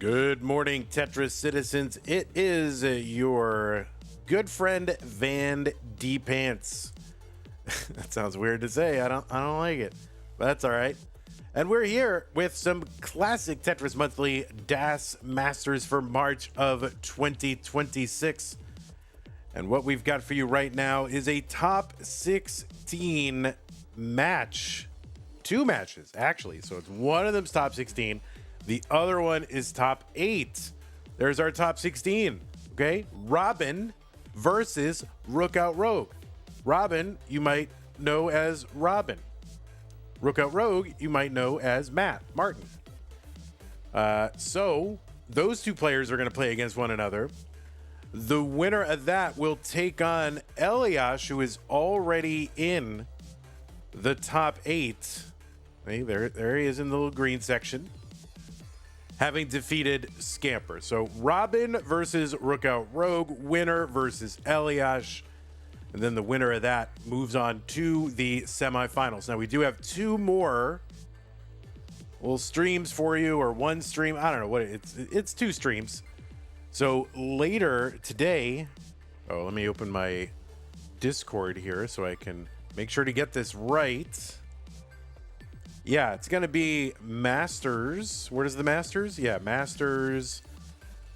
Good morning, Tetris citizens. It is your good friend Van D Pants. That sounds weird to say. I don't like it, but that's all right. And we're here with some classic Tetris Monthly DAS Masters for March of 2026. And what we've got for you right now is a top 16 match. Two matches, actually. So it's one of them's top 16. The other one is top 8. There's our top 16. Okay. Robin versus Rook Out Rogue. Robin, you might know as Robin. Rook Out Rogue, you might know as Mattm. So those two players are going to play against one another. The winner of that will take on Elias, who is already in the top 8. Hey, there he is in the little green section, having defeated Scamper. So Robin versus Rook Out Rogue, winner versus Elias. And then the winner of that moves on to the semifinals. Now we do have two more little streams for you, or one stream. I don't know what it's two streams. So later today, let me open my Discord here so I can make sure to get this right. Yeah, it's going to be Masters. Where does the Masters? Yeah, Masters,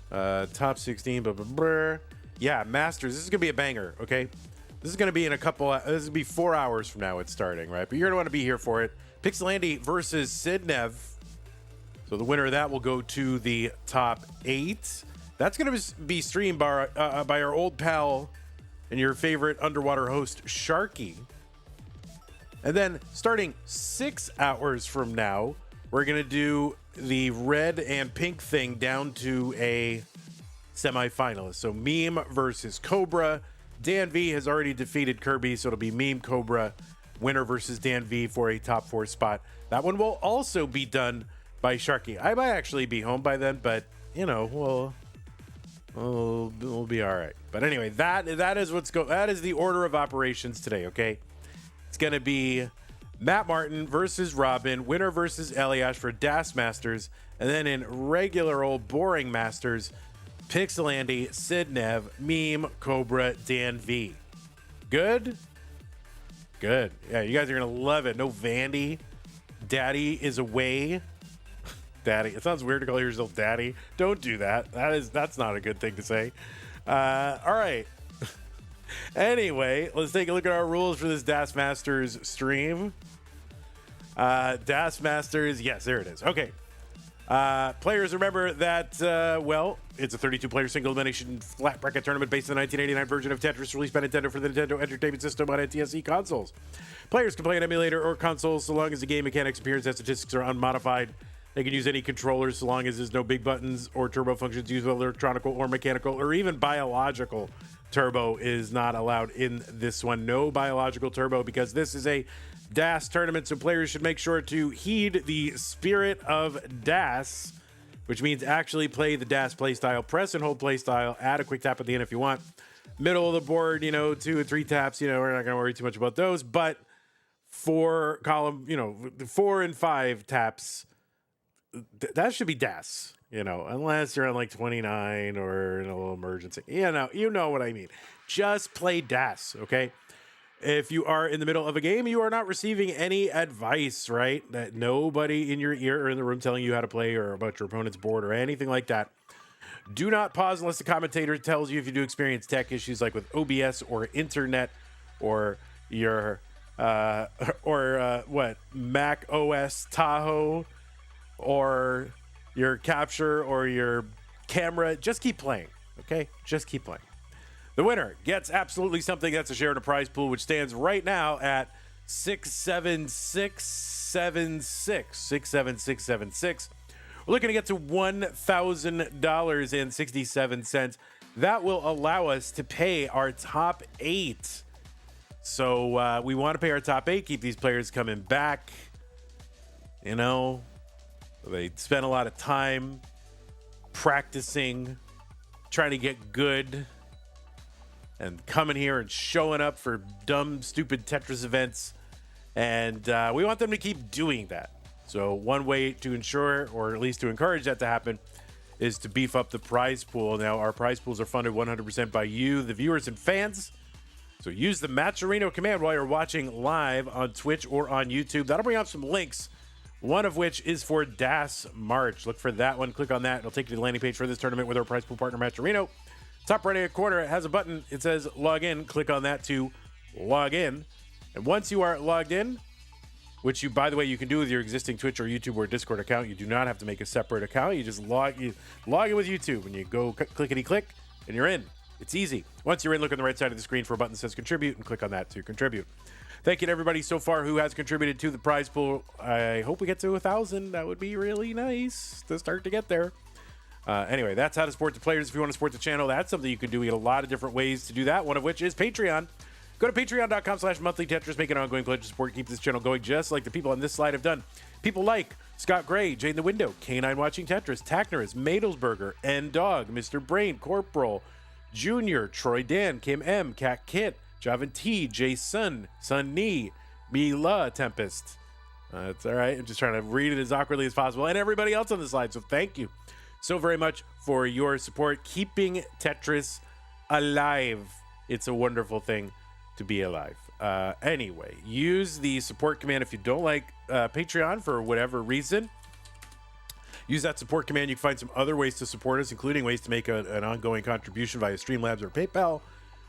top 16, blah, blah, blah. Yeah, Masters. This is going to be a banger, okay? This is going to be in a couple, this will be 4 hours from now it's starting, right? But you're going to want to be here for it. Pixelandy versus Sidnev. So the winner of that will go to the top 8. That's going to be streamed by our old pal and your favorite underwater host, Sharky. And then starting 6 hours from now, we're going to do the red and pink thing down to a semifinalist. So Meme versus Cobra. Dan V has already defeated Kirby, so it'll be Meme Cobra, winner versus Dan V for a top 4 spot. That one will also be done by Sharky. I might actually be home by then, but you know, we'll be all right. But anyway, that is that is the order of operations today, okay? It's going to be Mattm versus Robin, winner versus Elias for DAS Masters, and then in regular old boring Masters, Pixelandy, Sidnev, Meme, Cobra, Dan V. Good? Good. Yeah, you guys are going to love it. No Vandy. Daddy is away. Daddy. It sounds weird to call yourself Daddy. Don't do that. That's not a good thing to say. All right. Anyway, let's take a look at our rules for this DAS Masters stream. DAS Masters, yes, there it is. Okay. Players, remember that, it's a 32-player single elimination flat bracket tournament based on the 1989 version of Tetris released by Nintendo for the Nintendo Entertainment System on NTSC consoles. Players can play an emulator or console so long as the game mechanics, appearance, and statistics are unmodified. They can use any controllers so long as there's no big buttons or turbo functions used with electronic or mechanical or even biological. Turbo is not allowed in this one. No biological turbo, because this is a DAS tournament, so players should make sure to heed the spirit of DAS, which means actually play the DAS playstyle. Press and hold playstyle. Add a quick tap at the end if you want. Middle of the board, 2 or 3 taps, we're not going to worry too much about those. But 4 column, 4 and 5 taps, that should be DAS. Unless you're on like 29 or in a little emergency. You know what I mean. Just play DAS, okay? If you are in the middle of a game, you are not receiving any advice, right? That nobody in your ear or in the room telling you how to play or about your opponent's board or anything like that. Do not pause unless the commentator tells you if you do experience tech issues like with OBS or internet or your Mac OS Tahoe or your capture or your camera. Just keep playing, okay? Just keep playing. The winner gets absolutely something. That's a share in a prize pool, which stands right now at 67676. 67676. We're looking to get to $1,000.67. That will allow us to pay our top 8. So we want to pay our top 8, keep these players coming back. They spend a lot of time practicing, trying to get good, and coming here and showing up for dumb, stupid Tetris events. And we want them to keep doing that. So one way to ensure, or at least to encourage that to happen, is to beef up the prize pool. Now, our prize pools are funded 100% by you, the viewers and fans. So use the Mattm command while you're watching live on Twitch or on YouTube. That'll bring up some links, one of which is for Das March. Look for that one. Click on that. It'll take you to the landing page for this tournament with our prize pool partner, Mattm. Top right-hand corner, it has a button. It says log in. Click on that to log in. And once you are logged in, which you, by the way, you can do with your existing Twitch or YouTube or Discord account. You do not have to make a separate account. You just log in with YouTube and you go clickety-click and you're in. It's easy. Once you're in, look on the right side of the screen for a button that says contribute and click on that to contribute. Thank you to everybody so far who has contributed to the prize pool. I hope we get to 1,000. That would be really nice to start to get there. Anyway, that's how to support the players. If you want to support the channel, that's something you can do. We get a lot of different ways to do that, one of which is Patreon. Go to patreon.com/monthlytetris, make an ongoing pledge to support, keep this channel going, just like the people on this slide have done. People like Scott Gray, Jane the Window, K9 Watching Tetris, Tacknerus, Madelsberger, N-Dog, Mr. Brain, Corporal, Junior, Troy Dan, Kim M, Cat Kit, Javan T, Jason, Sunny, Mila Tempest. That's all right. I'm just trying to read it as awkwardly as possible. And everybody else on the slide. So thank you so very much for your support, keeping Tetris alive. It's a wonderful thing to be alive. Anyway, use the support command if you don't like Patreon for whatever reason. Use that support command. You can find some other ways to support us, including ways to make an ongoing contribution via Streamlabs or PayPal.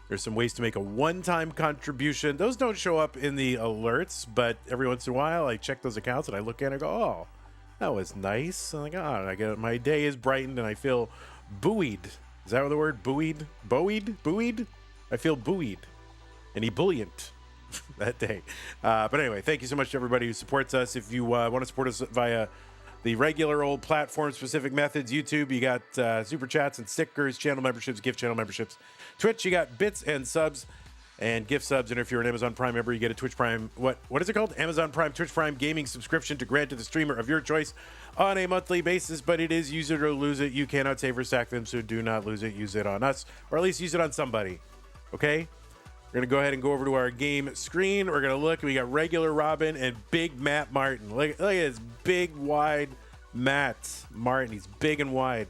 There's some ways to make a one-time contribution. Those don't show up in the alerts, but every once in a while I check those accounts and I look at it and I go, oh, that was nice. I'm like, oh, I get my day is brightened and I feel buoyed. Is that the word? Buoyed? Buoyed? I feel buoyed and ebullient that day. But anyway, thank you so much to everybody who supports us. If you want to support us via the regular old platform-specific methods, YouTube, you got super chats and stickers, channel memberships, gift channel memberships. Twitch, you got bits and subs and gift subs. And if you're an Amazon Prime member, you get a Twitch Prime, what is it called? Amazon Prime, Twitch Prime gaming subscription to grant to the streamer of your choice on a monthly basis. But it is use it or lose it. You cannot save or stack them, so do not lose it. Use it on us, or at least use it on somebody. Okay? We're going to go ahead and go over to our game screen. We're going to look. We got regular Robin and big Matt Martin. Look at this big, wide Matt Martin. He's big and wide.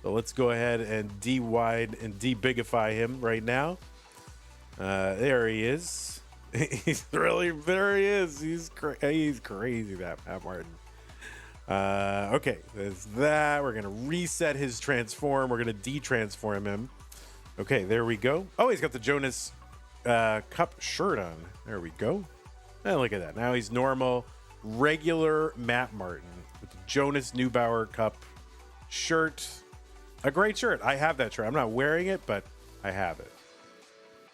So let's go ahead and de-wide and de-bigify him right now. There he is. He's really, there he is. He's crazy, that Matt Martin. Okay, there's that. We're going to reset his transform. We're going to de-transform him. Okay, there we go. Oh, he's got the Jonas Cup shirt on. There we go. And look at that. Now he's normal, regular Matt Martin with the Jonas Neubauer Cup shirt. A great shirt. I have that shirt. I'm not wearing it, but I have it.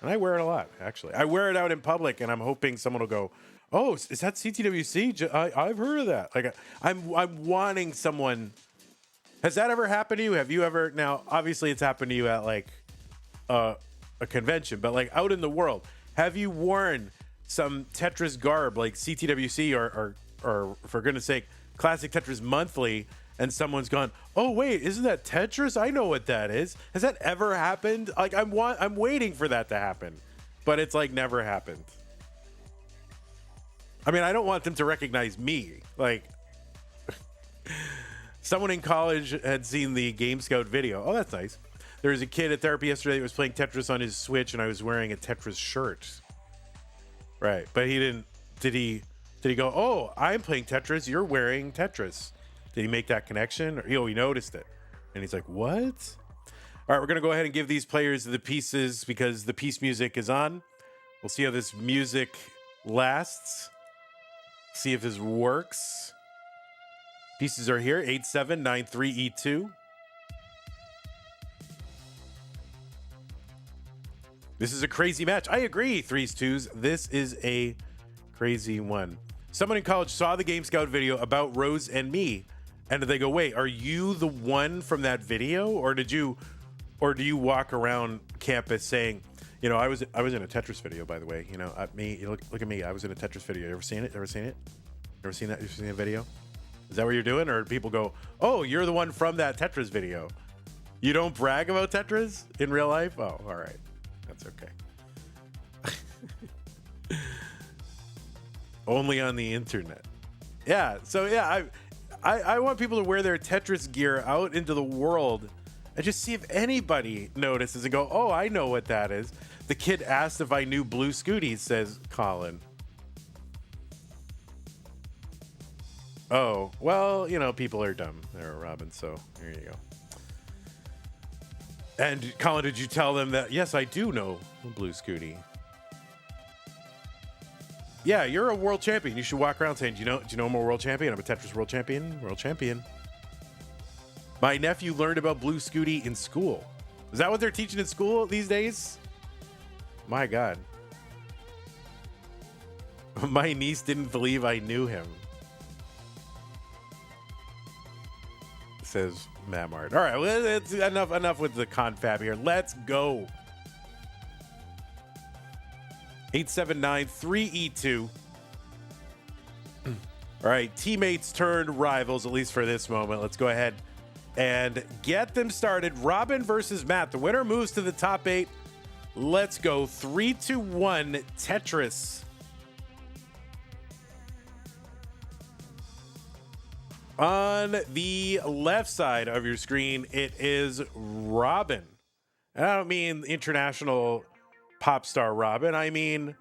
And I wear it a lot, actually. I wear it out in public, and I'm hoping someone will go, oh, is that CTWC? I've heard of that. Like, I'm wanting someone. Has that ever happened to you? Have you ever? Now, obviously, it's happened to you at, like, a convention, but, like, out in the world. Have you worn some Tetris garb, like CTWC or for goodness sake, Classic Tetris Monthly, and someone's gone, oh wait, isn't that Tetris? I know what that is. Has that ever happened? Like, I'm waiting for that to happen, but it's like never happened. I mean, I don't want them to recognize me. Like, someone in college had seen the Game Scout video. Oh, that's nice. There was a kid at therapy yesterday that was playing Tetris on his Switch, and I was wearing a Tetris shirt. Right, but he didn't. Did he go, oh, I'm playing Tetris, you're wearing Tetris? Did he make that connection? Or, he noticed it. And he's like, what? All right, we're going to go ahead and give these players the pieces because the piece music is on. We'll see how this music lasts. See if this works. Pieces are here, 8793E2. This is a crazy match. I agree, 3s, 2s. This is a crazy one. Someone in college saw the Game Scout video about Rose and me, and they go, wait, are you the one from that video? Or do you walk around campus saying, you know, I was in a Tetris video, by the way. You know, look at me. I was in a Tetris video. You ever seen it? Ever seen it? Ever seen that? You seen a video? Is that what you're doing? Or do people go, oh, you're the one from that Tetris video? You don't brag about Tetris in real life? Oh, all right. That's okay. Only on the internet. Yeah. So yeah, I want people to wear their Tetris gear out into the world and just see if anybody notices and go, oh, I know what that is. The kid asked if I knew Blue Scooty, says Colin. Oh, well, you know, people are dumb there, Robin, so here you go. And Colin, did you tell them that, yes, I do know Blue Scooty? Yeah, you're a world champion. You should walk around saying, do you know I'm a world champion? I'm a Tetris world champion. World champion. My nephew learned about Blue Scooty in school. Is that what they're teaching in school these days? My God. My niece didn't believe I knew him, says Mattm. All right, well, it's enough with the confab here. Let's go. 879-3E2. All right, teammates turned rivals, at least for this moment. Let's go ahead and get them started. Robin versus Matt. The winner moves to the top 8. Let's go. 3-2-1 Tetris. On the left side of your screen, it is Robin. And I don't mean international pop star Robin. I mean,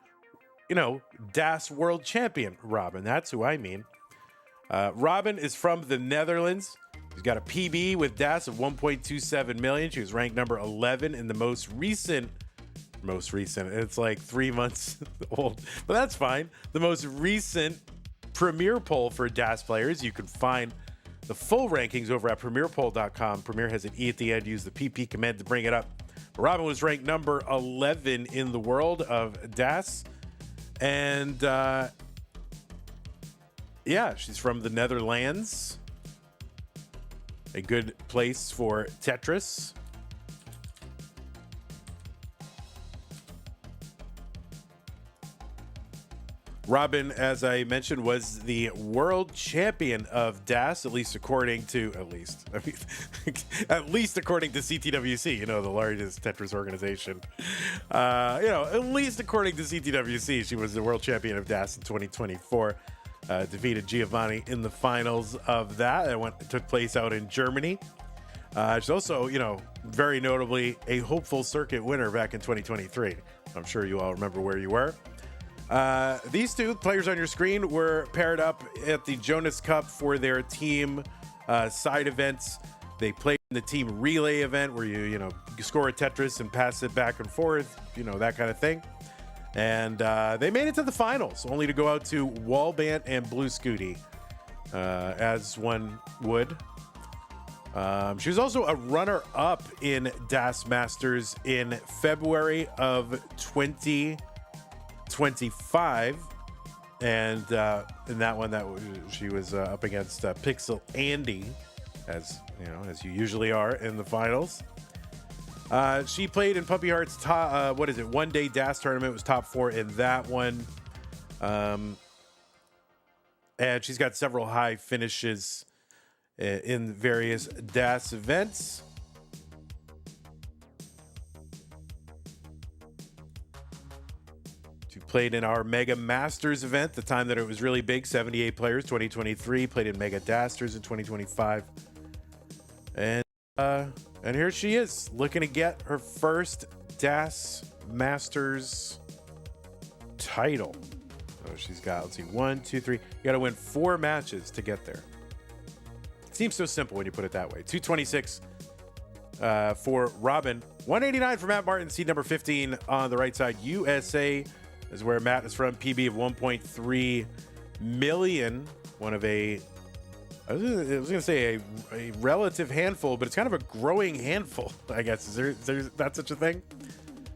you know, DAS world champion Robin. That's who I mean. Robin is from the Netherlands. She's got a PB with DAS of 1.27 million. She was ranked number 11 in the most recent. It's like 3 months old, but that's fine. The most recent Premier poll for DAS players. You can find the full rankings over at premierpoll.com. Premier has an E at the end. Use the PP command to bring it up. But Robin was ranked number 11 in the world of DAS. And yeah, she's from the Netherlands. A good place for Tetris. Robin, as I mentioned, was the world champion of DAS, at least according to CTWC, you know, the largest Tetris organization. At least according to CTWC, she was the world champion of DAS in 2024. Defeated Giovanni in the finals of that. It took place out in Germany. She's also, very notably a hopeful circuit winner back in 2023. I'm sure you all remember where you were. These two players on your screen were paired up at the Jonas Cup for their team side events. They played in the team relay event where you score a Tetris and pass it back and forth, that kind of thing. And they made it to the finals, only to go out to Wallbant and Blue Scooty, as one would. She was also a runner-up in DAS Masters in February of 2025, and in that one, she was up against Pixel Andy, as you usually are in the finals. She played in Puppy Heart's one-day DAS tournament. Was top 4 in that one, and she's got several high finishes in various DAS events. Played in our Mega Masters event, the time that it was really big, 78 players, 2023. Played in Mega Dasters in 2025. And here she is, looking to get her first DAS Masters title. So she's got, let's see, 1, 2, 3. You got to win 4 matches to get there. It seems so simple when you put it that way. 226 for Robin. 189 for Matt Martin, seed number 15 on the right side. USA is where Matt is from. PB of 1.3 million. One of I was going to say a relative handful, but it's kind of a growing handful, I guess. Is there that's such a thing?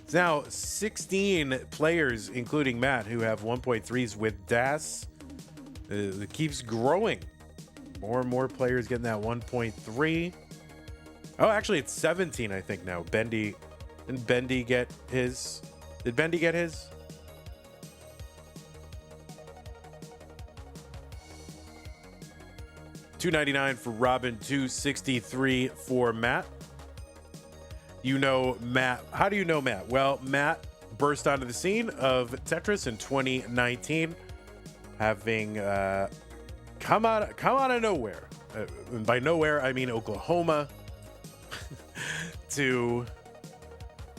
It's now 16 players, including Matt, who have 1.3s with DAS. It keeps growing. More and more players getting that 1.3. Oh, actually, it's 17, I think, now. Didn't Bendy get his? Did Bendy get his? $299 for Robin, $263 for Matt. Matt. How do you know Matt? Well, Matt burst onto the scene of Tetris in 2019, having come out of nowhere and by nowhere, I mean Oklahoma, to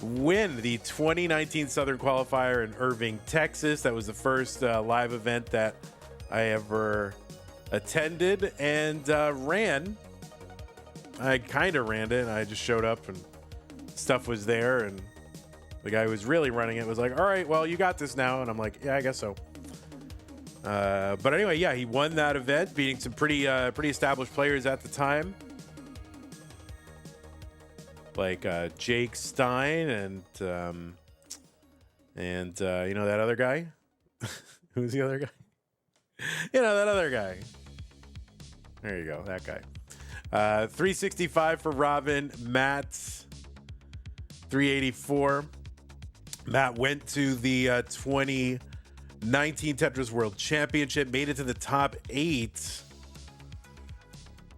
win the 2019 Southern Qualifier in Irving, Texas. That was the first live event that I ever attended and ran. I kind of ran it. I just showed up and stuff was there, and the guy who was really running it was like, all right, well, you got this now. And I'm like, yeah, I guess so. But anyway, yeah, he won that event, beating some pretty established players at the time, like Jake Stein and you know that other guy. Who's the other guy? You know that other guy. There you go, that guy. 365 for Robin. Matt 384. Matt went to the 2019 Tetris World Championship, made it to the top 8.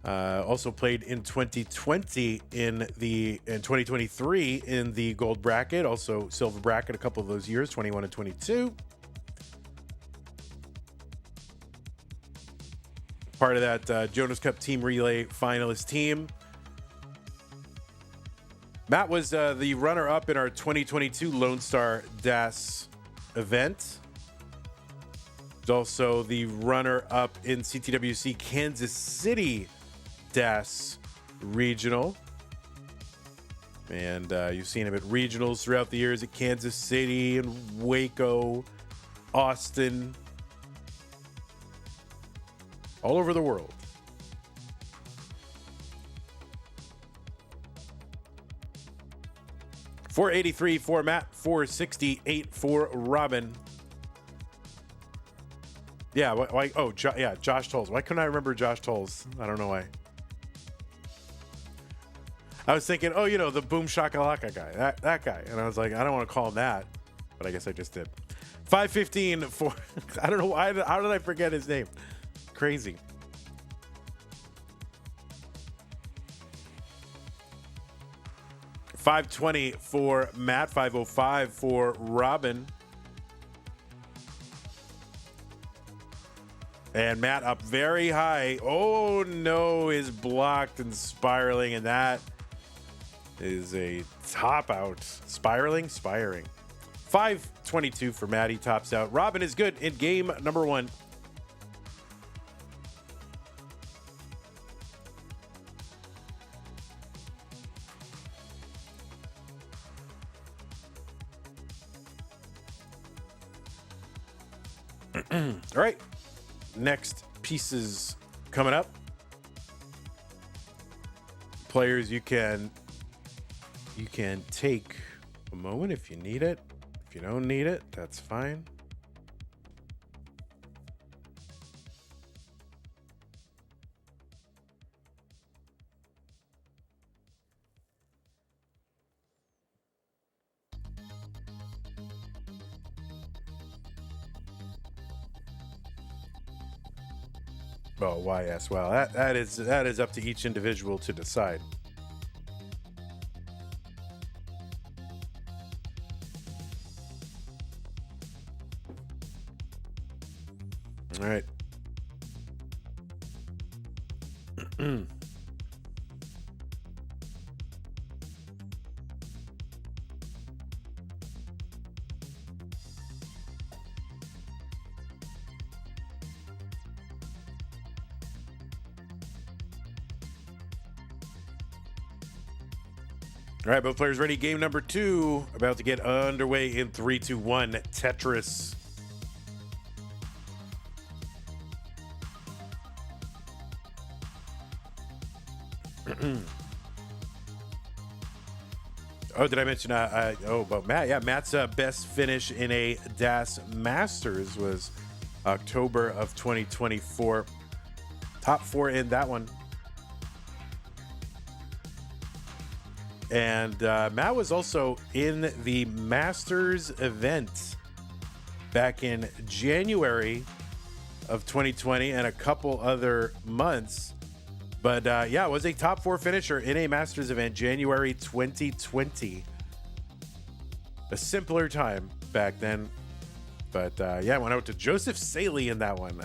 Also played in 2020 in 2023 in the gold bracket, also silver bracket a couple of those years, 21 and 22. Part of that Jonas Cup Team Relay finalist team. Matt was the runner-up in our 2022 Lone Star DAS event. He's also the runner-up in CTWC Kansas City DAS Regional. And you've seen him at regionals throughout the years at Kansas City and Waco, Austin, all over the world. $483 for Matt, $468 for Robin. Yeah, why? Oh, yeah, Josh Tolles. Why couldn't I remember Josh Tolles? I don't know why. I was thinking, oh, you know, the Boom Shakalaka guy, that guy. And I was like, I don't want to call him that, but I guess I just did. 515 for, I don't know why, how did I forget his name? Crazy. $520 for Matt, $505 for Robin. And Matt up very high. Oh no, is blocked and spiraling, and that is a top out. Spiring. 522 for Matt. He tops out. Robin is good in game number 1. All right. Next pieces coming up. Players, you can take a moment if you need it. If you don't need it, that's fine. Oh, YS. Well, that is up to each individual to decide. All right. All right, both players ready. Game number 2 about to get underway in 3, 2, 1. Tetris. Oh, did I mention? But Matt. Yeah, Matt's best finish in a DAS Masters was October of 2024. Top 4 in that one. And Matt was also in the Masters event back in January of 2020 and a couple other months. But yeah, it was a top 4 finisher in a Masters event, January 2020. A simpler time back then. But yeah, I went out to Joseph Saley in that one.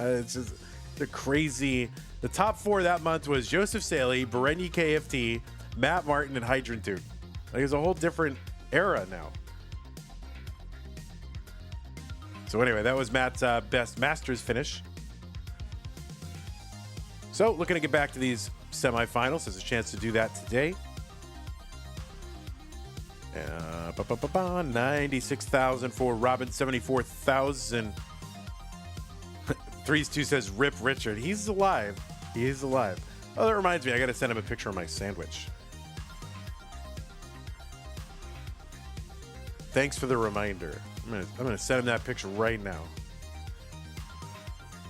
The crazy. The top 4 that month was Joseph Saley, Berenyi KFT, Matt Martin, and Hydrant Dude. Like, it's a whole different era now. So anyway, that was Matt's best Masters finish. So looking to get back to these semifinals. There's a chance to do that today. 96,000 for Robin, 74,000. Threes 2 says rip Richard. He's alive. He is alive. Oh, that reminds me, I gotta send him a picture of my sandwich. Thanks for the reminder. I'm gonna send him that picture right now.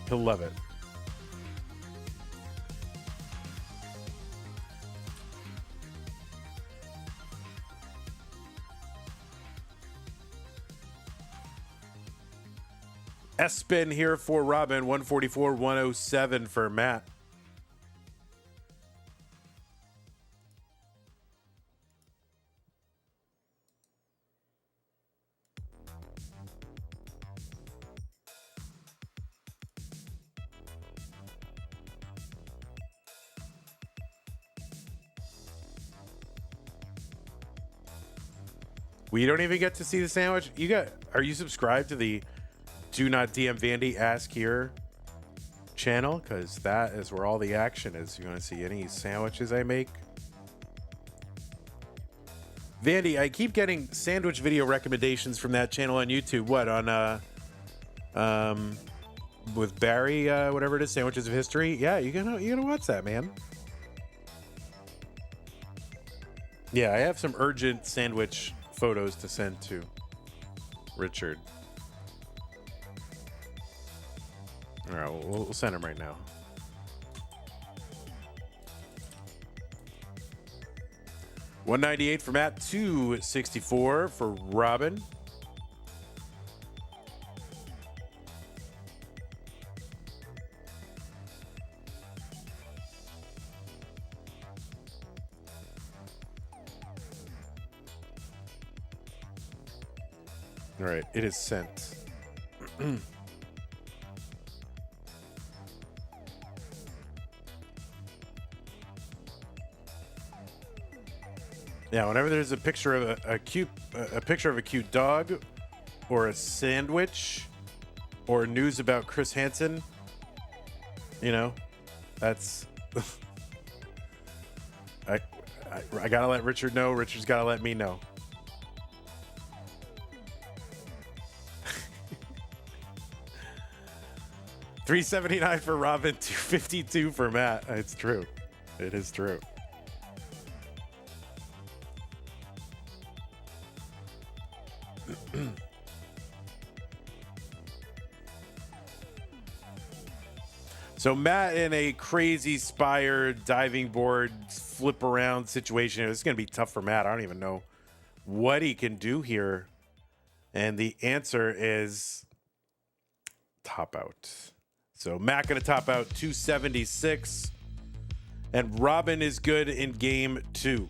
He'll love it. S-spin here for Robin, 144, 107 for Matt. We don't even get to see the sandwich. Are you subscribed to the Do Not DM Vandy Ask Here channel? Because that is where all the action is. You want to see any sandwiches I make? Vandy, I keep getting sandwich video recommendations from that channel on YouTube. What, on with Barry, whatever it is, Sandwiches of History? Yeah, you gotta watch that, man. Yeah, I have some urgent sandwich photos to send to Richard. All right, we'll send him right now. $198 for Matt, $264 for Robin. All right, it is sent. Yeah, whenever there's a picture of a picture of a cute dog, or a sandwich, or news about Chris Hansen, you know, that's I gotta let Richard know. Richard's gotta let me know. $379 for Robin, $252 for Matt. It's true. It is true. So Matt in a crazy spire diving board flip around situation. It's going to be tough for Matt. I don't even know what he can do here. And the answer is top out. So Matt going to top out 276. And Robin is good in game 2.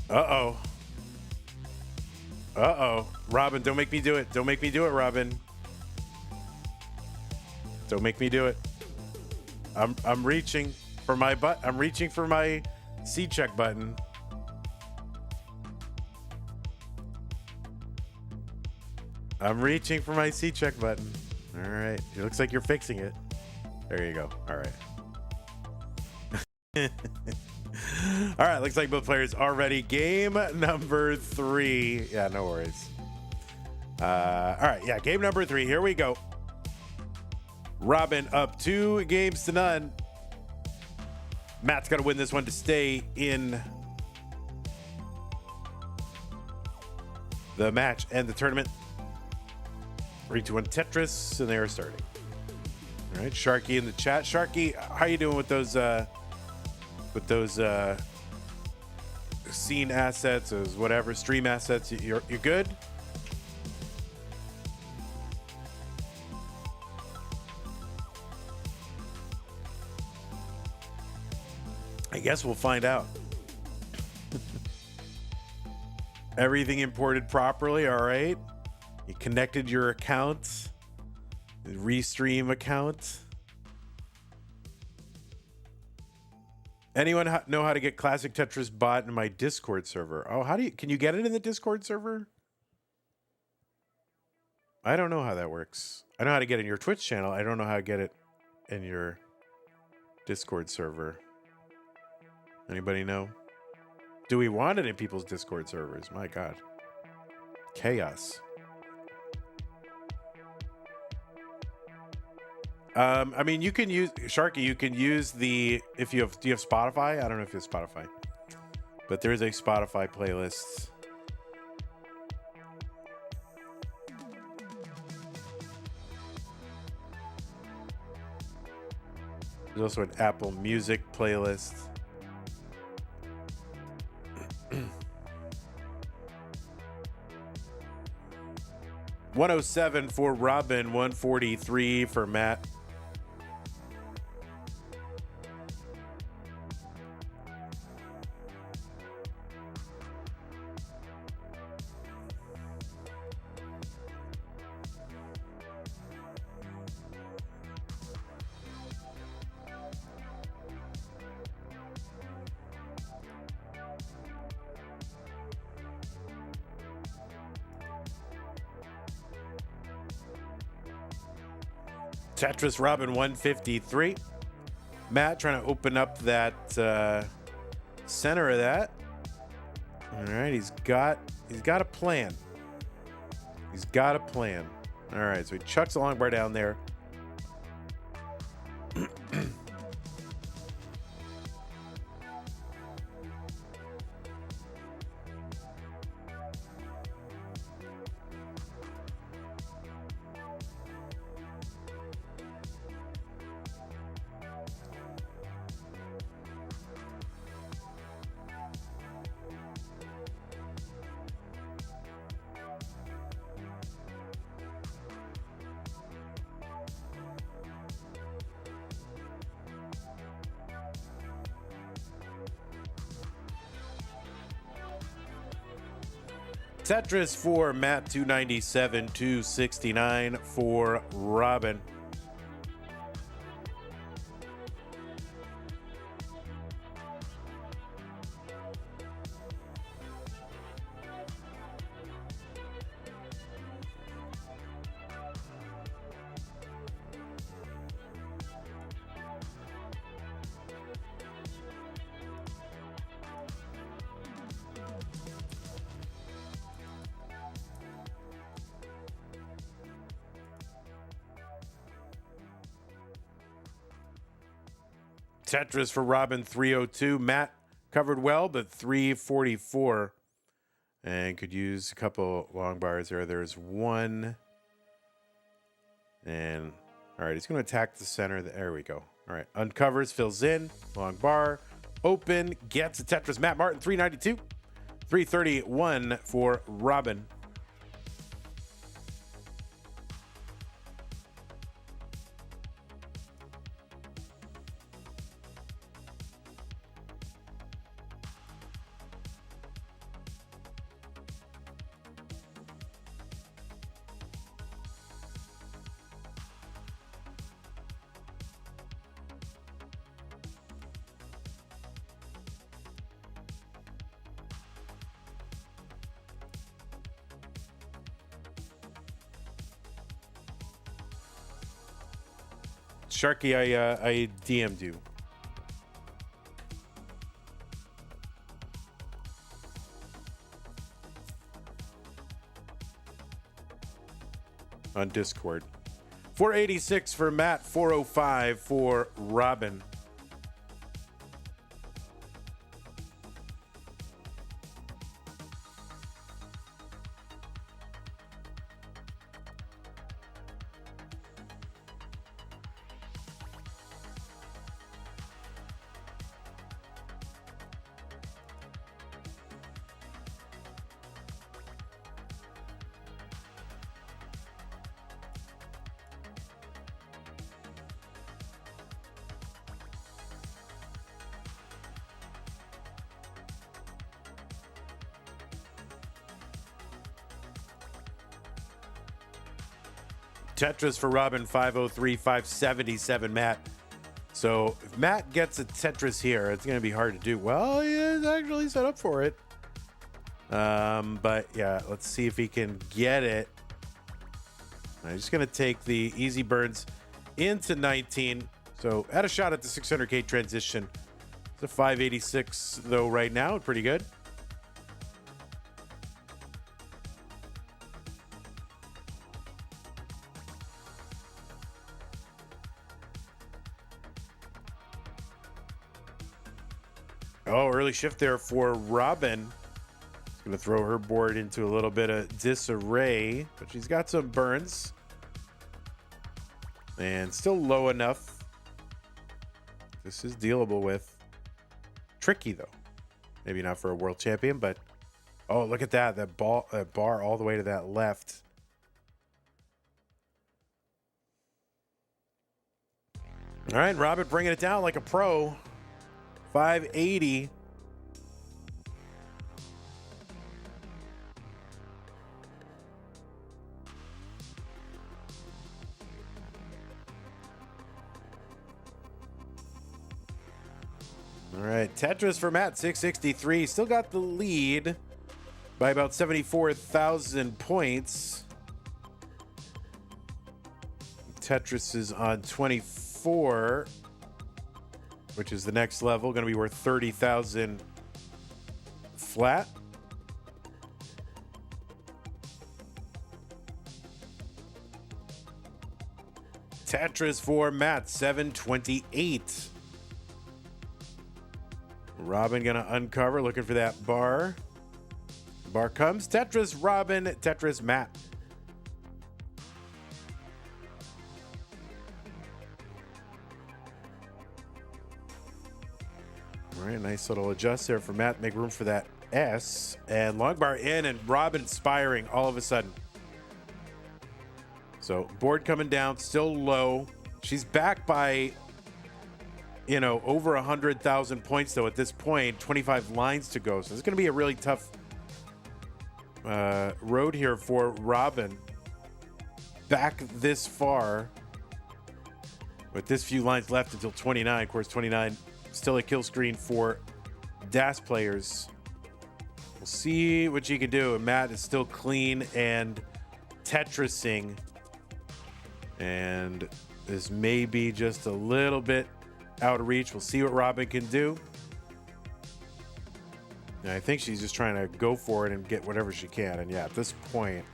Uh-oh. Uh-oh. Robin, don't make me do it. Don't make me do it, Robin. Don't make me do it. I'm reaching for my I'm reaching for my C check button. I'm reaching for my C check button. All right. It looks like you're fixing it. There you go. All right. All right, looks like both players are ready. Game number 3. Yeah, no worries. All right, yeah, game number 3. Here we go. Robin up 2-0. Matt's got to win this one to stay in the match and the tournament. 3, 2, 1 Tetris, and they are starting. All right, Sharky in the chat. Sharky, how you doing with those scene assets, those whatever stream assets? You're good? I guess we'll find out. Everything imported properly, all right? You connected your account, the Restream account. Anyone know how to get Classic Tetris bot in my Discord server? Oh, can you get it in the Discord server? I don't know how that works. I know how to get it in your Twitch channel. I don't know how to get it in your Discord server. Anybody know? Do we want it in people's Discord servers? My God. Chaos. I mean, you can use Sharky. You can use do you have Spotify? I don't know if you have Spotify, but there is a Spotify playlist. There's also an Apple Music playlist. $107 for Robin, 143 for Matt. Tetris Robin 153. Matt trying to open up that center of that. All right, he's got a plan. He's got a plan. All right, so he chucks the long bar down there. Tetris for Matt, 297, 269 for Robin. Tetris for Robin, 302. Matt covered well, but 344. And could use a couple long bars there. There's one. And, all right, he's going to attack the center. There we go. All right, uncovers, fills in, long bar, open, gets a Tetris. Matt Martin, 392. 331 for Robin. Sharky, I DM'd you. On Discord. 486 for Matt, 405 for Robin. Tetris for Robin, 503, 577 Matt. So if Matt gets a Tetris here, it's going to be hard to do. Well, he is actually set up for it. But yeah, let's see if he can get it. I'm just going to take the easy burns into 19. So had a shot at the 600K transition. It's a 586 though right now. Pretty good. Oh, early shift there for Robin. She's going to throw her board into a little bit of disarray, but she's got some burns. And still low enough. This is dealable with. Tricky, though. Maybe not for a world champion, but... Oh, look at that. That bar all the way to that left. All right, Robin bringing it down like a pro. 580. All right, Tetris for Matt, 663. Still got the lead by about 74,000 points. Tetris is on 24. Which is the next level, going to be worth 30,000 flat. Tetris for Matt, 728. Robin going to uncover, looking for that bar. Bar comes. Tetris Robin, Tetris Matt. All right, nice little adjust there for Matt. Make room for that S. And long bar in, and Robin inspiring all of a sudden. So board coming down, still low. She's back by, you know, over 100,000 points, though, at this point. 25 lines to go. So it's going to be a really tough road here for Robin. Back this far. With this few lines left until 29. Of course, 29... Still a kill screen for DAS players. We'll see what she can do. And Matt is still clean and Tetrising. And this may be just a little bit out of reach. We'll see what Robin can do. And I think she's just trying to go for it and get whatever she can. And yeah, at this point,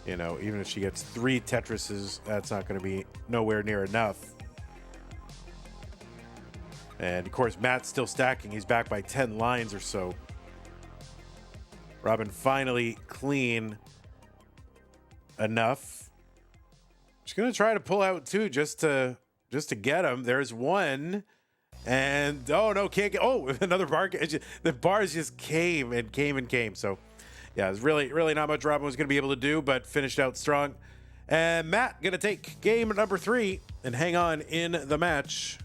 you know, even if she gets 3 Tetrises, that's not going to be nowhere near enough. And, of course, Matt's still stacking. He's back by 10 lines or so. Robin finally clean enough. She's going to try to pull out 2 just to get him. There's 1. And, oh, no, can't get... Oh, another bar. The bars just came and came and came. So, yeah, it's really not much Robin was going to be able to do, but finished out strong. And Matt going to take game number 3 and hang on in the match.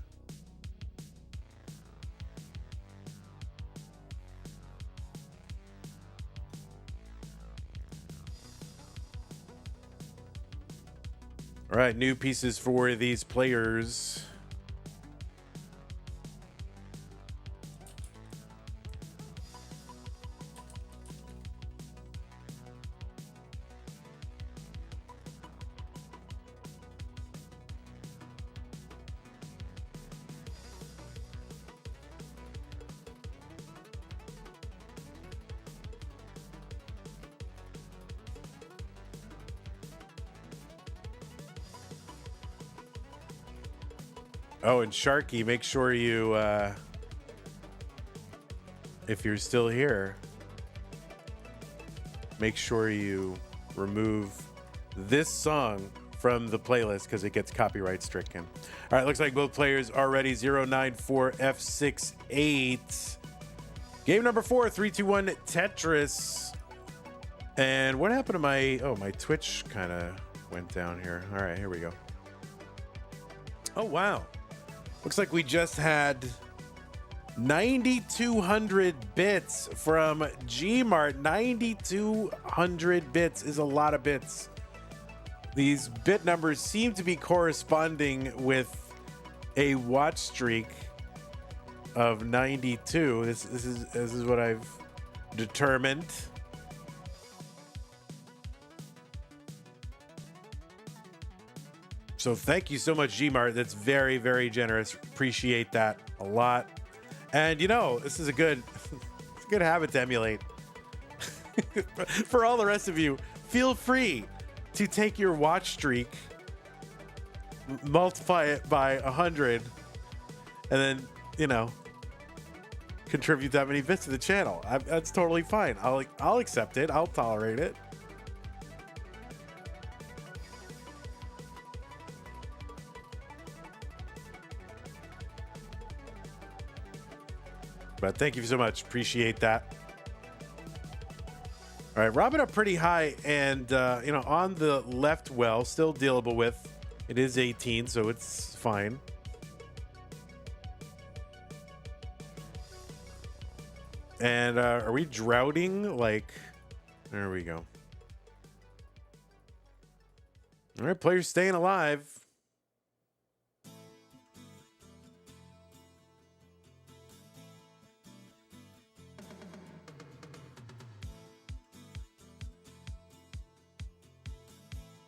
All right, new pieces for these players. Oh, and Sharky, make sure you, if you're still here, make sure you remove this song from the playlist because it gets copyright stricken. All right, looks like both players are ready. 094F68. Game number 4, 3-2-1 Tetris. And what happened to my, my Twitch kind of went down here. All right, here we go. Oh, wow. Looks like we just had 9,200 bits from Gmart. 9,200 bits is a lot of bits. These bit numbers seem to be corresponding with a watch streak of 92. This is what I've determined. So thank you so much, Gmart. That's very, very generous. Appreciate that a lot. And this is a good habit to emulate. For all the rest of you, feel free to take your watch streak, multiply it by 100, and then, contribute that many bits to the channel. That's totally fine. I'll accept it. I'll tolerate it. But thank you so much. Appreciate that. All right, Robin up pretty high, and on the left well, still dealable with. It is 18, so it's fine. And are we droughting? There we go. All right, players staying alive.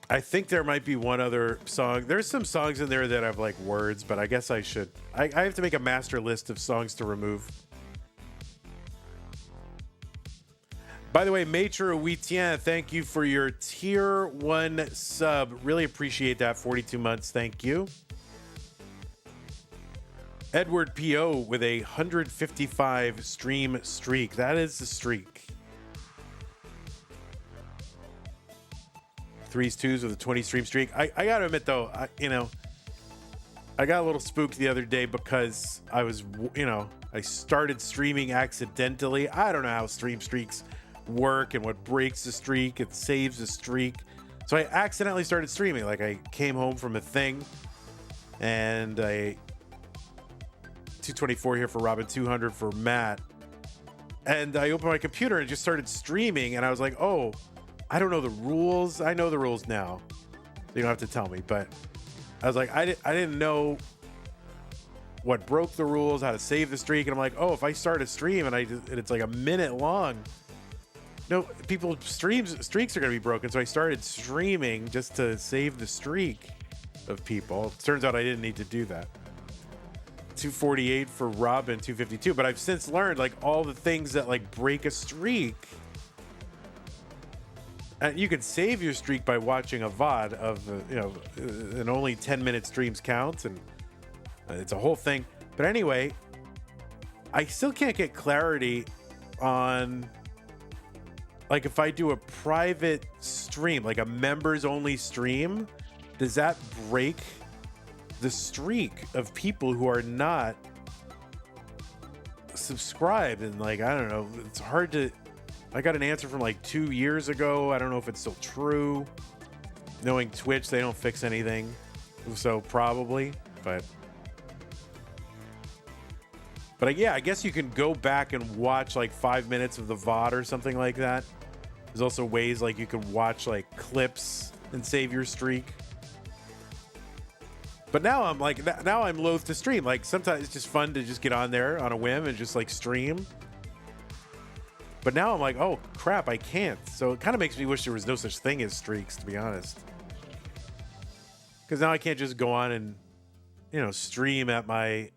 I think there might be one other song. There's some songs in there that have words, but I guess I should. I have to make a master list of songs to remove. By the way, Maître Huitien, thank you for your tier 1 sub. Really appreciate that. 42 months. Thank you. Edward P.O. with a 155 stream streak. That is the streak. 3s, 2s with a 20 stream streak. I gotta admit though, I got a little spooked the other day because I was, I started streaming accidentally. I don't know how stream streaks work and what breaks the streak. It saves the streak. So I accidentally started streaming. I came home from a thing and 224 here for Robin, 200 for Matt. And I opened my computer and just started streaming and I was like, oh, I don't know the rules. I know the rules now. So you don't have to tell me. But I was like, I didn't know what broke the rules, how to save the streak. And I'm like, oh, if I start a stream and it's a minute long, people's streaks are going to be broken. So I started streaming just to save the streak of people. It turns out I didn't need to do that. 248 for Robin, 252. But I've since learned all the things that break a streak. And you can save your streak by watching a VOD of, and only 10-minute streams counts, and it's a whole thing. But anyway, I still can't get clarity on, if I do a private stream, a members-only stream, does that break the streak of people who are not subscribed? And, I don't know, it's hard to... I got an answer from 2 years ago. I don't know if it's still true. Knowing Twitch, they don't fix anything. So probably, but yeah, I guess you can go back and watch 5 minutes of the VOD or something like that. There's also ways you can watch clips and save your streak. But now I'm now I'm loath to stream. Sometimes it's just fun to just get on there on a whim and just stream. But now I'm oh crap, I can't. So it kind of makes me wish there was no such thing as streaks, to be honest. Because now I can't just go on and, stream at my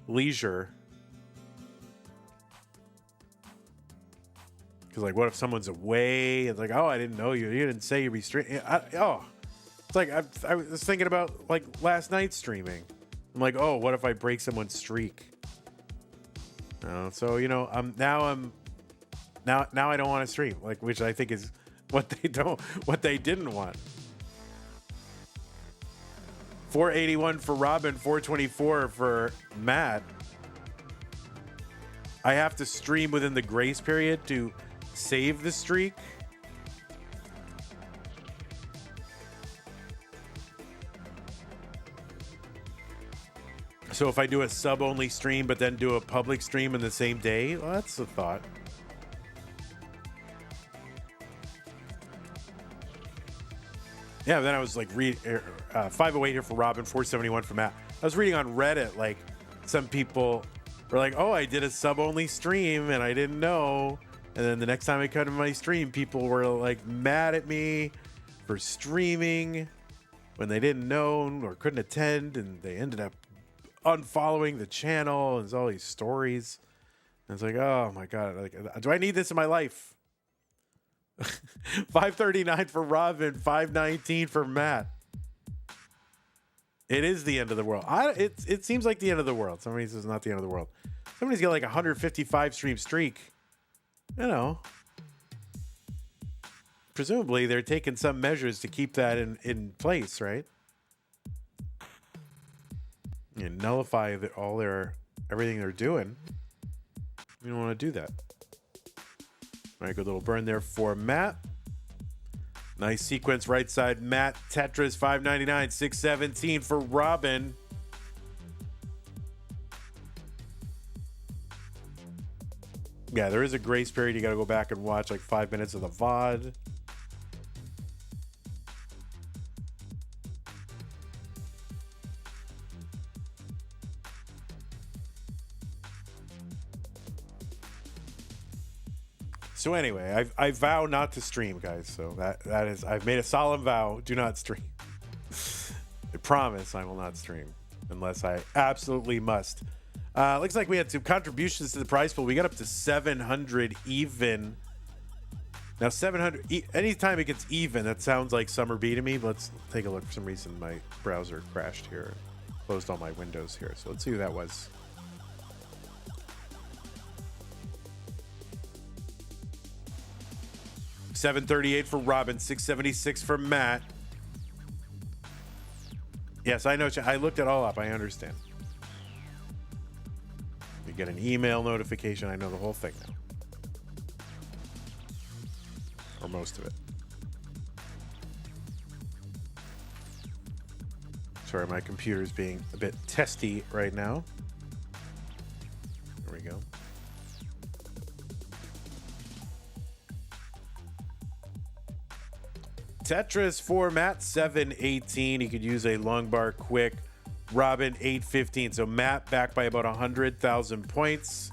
leisure. Because what if someone's away? It's oh, I didn't know you. You didn't say you'd be streaming. It's I was thinking about last night streaming. I'm like, oh, what if I break someone's streak? So you know, now I don't want to stream, like, which I think is what they didn't want. 481 for Robin, 424 for Matt. I have to stream within the grace period to save the streak. So if I do a sub-only stream, but then do a public stream in the same day, well, that's a thought. Yeah, then I was like, 508 here for Robin, 471 for Matt. I was reading on Reddit, like, some people were like, oh, I did a sub-only stream and I didn't know. And then the next time I cut in my stream, people were like mad at me for streaming when they didn't know or couldn't attend, and they ended up unfollowing the channel. And there's all these stories. And it's like, oh my God, like, do I need this in my life? 539 for Robin, 519 for Matt. It is the end of the world. It seems like the end of the world. Somebody says not the end of the world. Somebody's got like a 155 stream streak. You know, presumably they're taking some measures to keep that in place, right? And nullify everything they're doing. You don't want to do that. All right, good little burn there for Matt. Nice sequence right side. Matt, Tetris, 599, 617 for Robin. Yeah, there is a grace period. You got to go back and watch like 5 minutes of the VOD. So anyway, I vow not to stream, guys. So that is, I've made a solemn vow: do not stream. I promise I will not stream unless I absolutely must. Looks like we had some contributions to the prize pool. We got up to 700 even. Now 700. Anytime it gets even, that sounds like Summer B to me. But let's take a look. For some reason, my browser crashed here. Closed all my windows here. So let's see who that was. $738 for Robin, $676 for Matt. Yes, I know. I looked it all up. I understand. You get an email notification. I know the whole thing now. Or most of it. Sorry, my computer's being a bit testy right now. There we go. Tetris for Matt, 718. He could use a long bar quick. Robin, 815. So Matt back by about 100,000 points.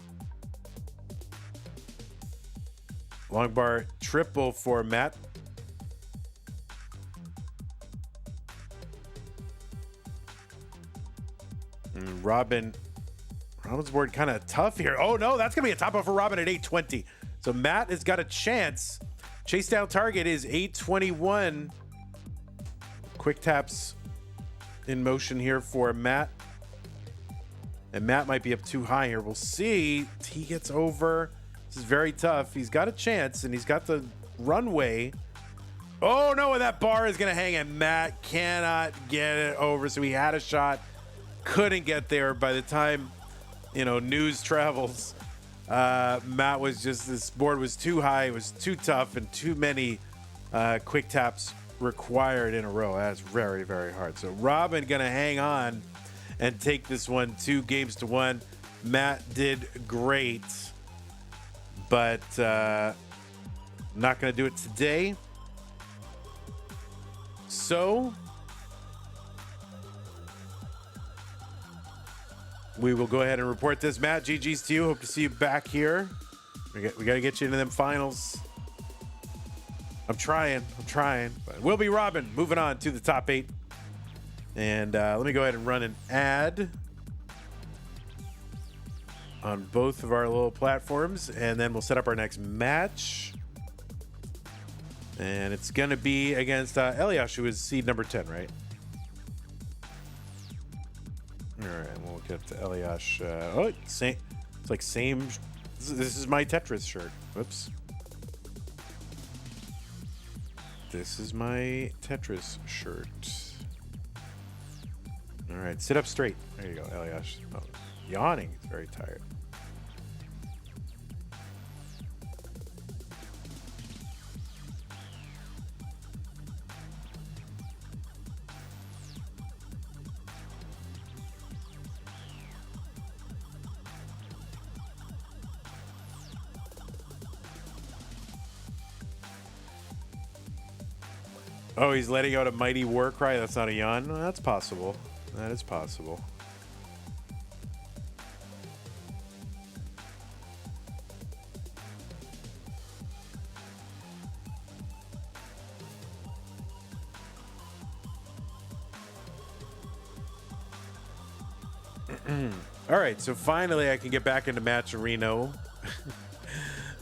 Long bar triple for Matt. And Robin's board kind of tough here. Oh no, that's gonna be a top up for Robin at 820. So Matt has got a chance. Chase down target is 821. Quick taps in motion here for Matt. And Matt might be up too high here. We'll see. He gets over. This is very tough. He's got a chance, and he's got the runway. Oh, no, and that bar is going to hang, and Matt cannot get it over. So he had a shot. Couldn't get there. By the time, news travels, Matt was just, this board was too high, it was too tough, and too many quick taps required in a row. That's very, very hard. So Robin gonna hang on and take this one 2-1. Matt did great, but not gonna do it today. So we will go ahead and report this. Matt, GG's to you. Hope to see you back here. We got to get you into them finals. I'm trying. But we'll be Robin. Moving on to the top 8. And let me go ahead and run an ad on both of our little platforms. And then we'll set up our next match. And it's going to be against Elias, who is seed number 10, right? All right, we'll get to Elias. Oh, same. It's like same. This is my Tetris shirt. Whoops. This is my Tetris shirt. All right, sit up straight. There you go, Elias. Oh, yawning. He's very tired. Oh, he's letting out a mighty war cry. That's not a yawn. Well, that's possible. That is possible. All right, so finally I can get back into Mattm.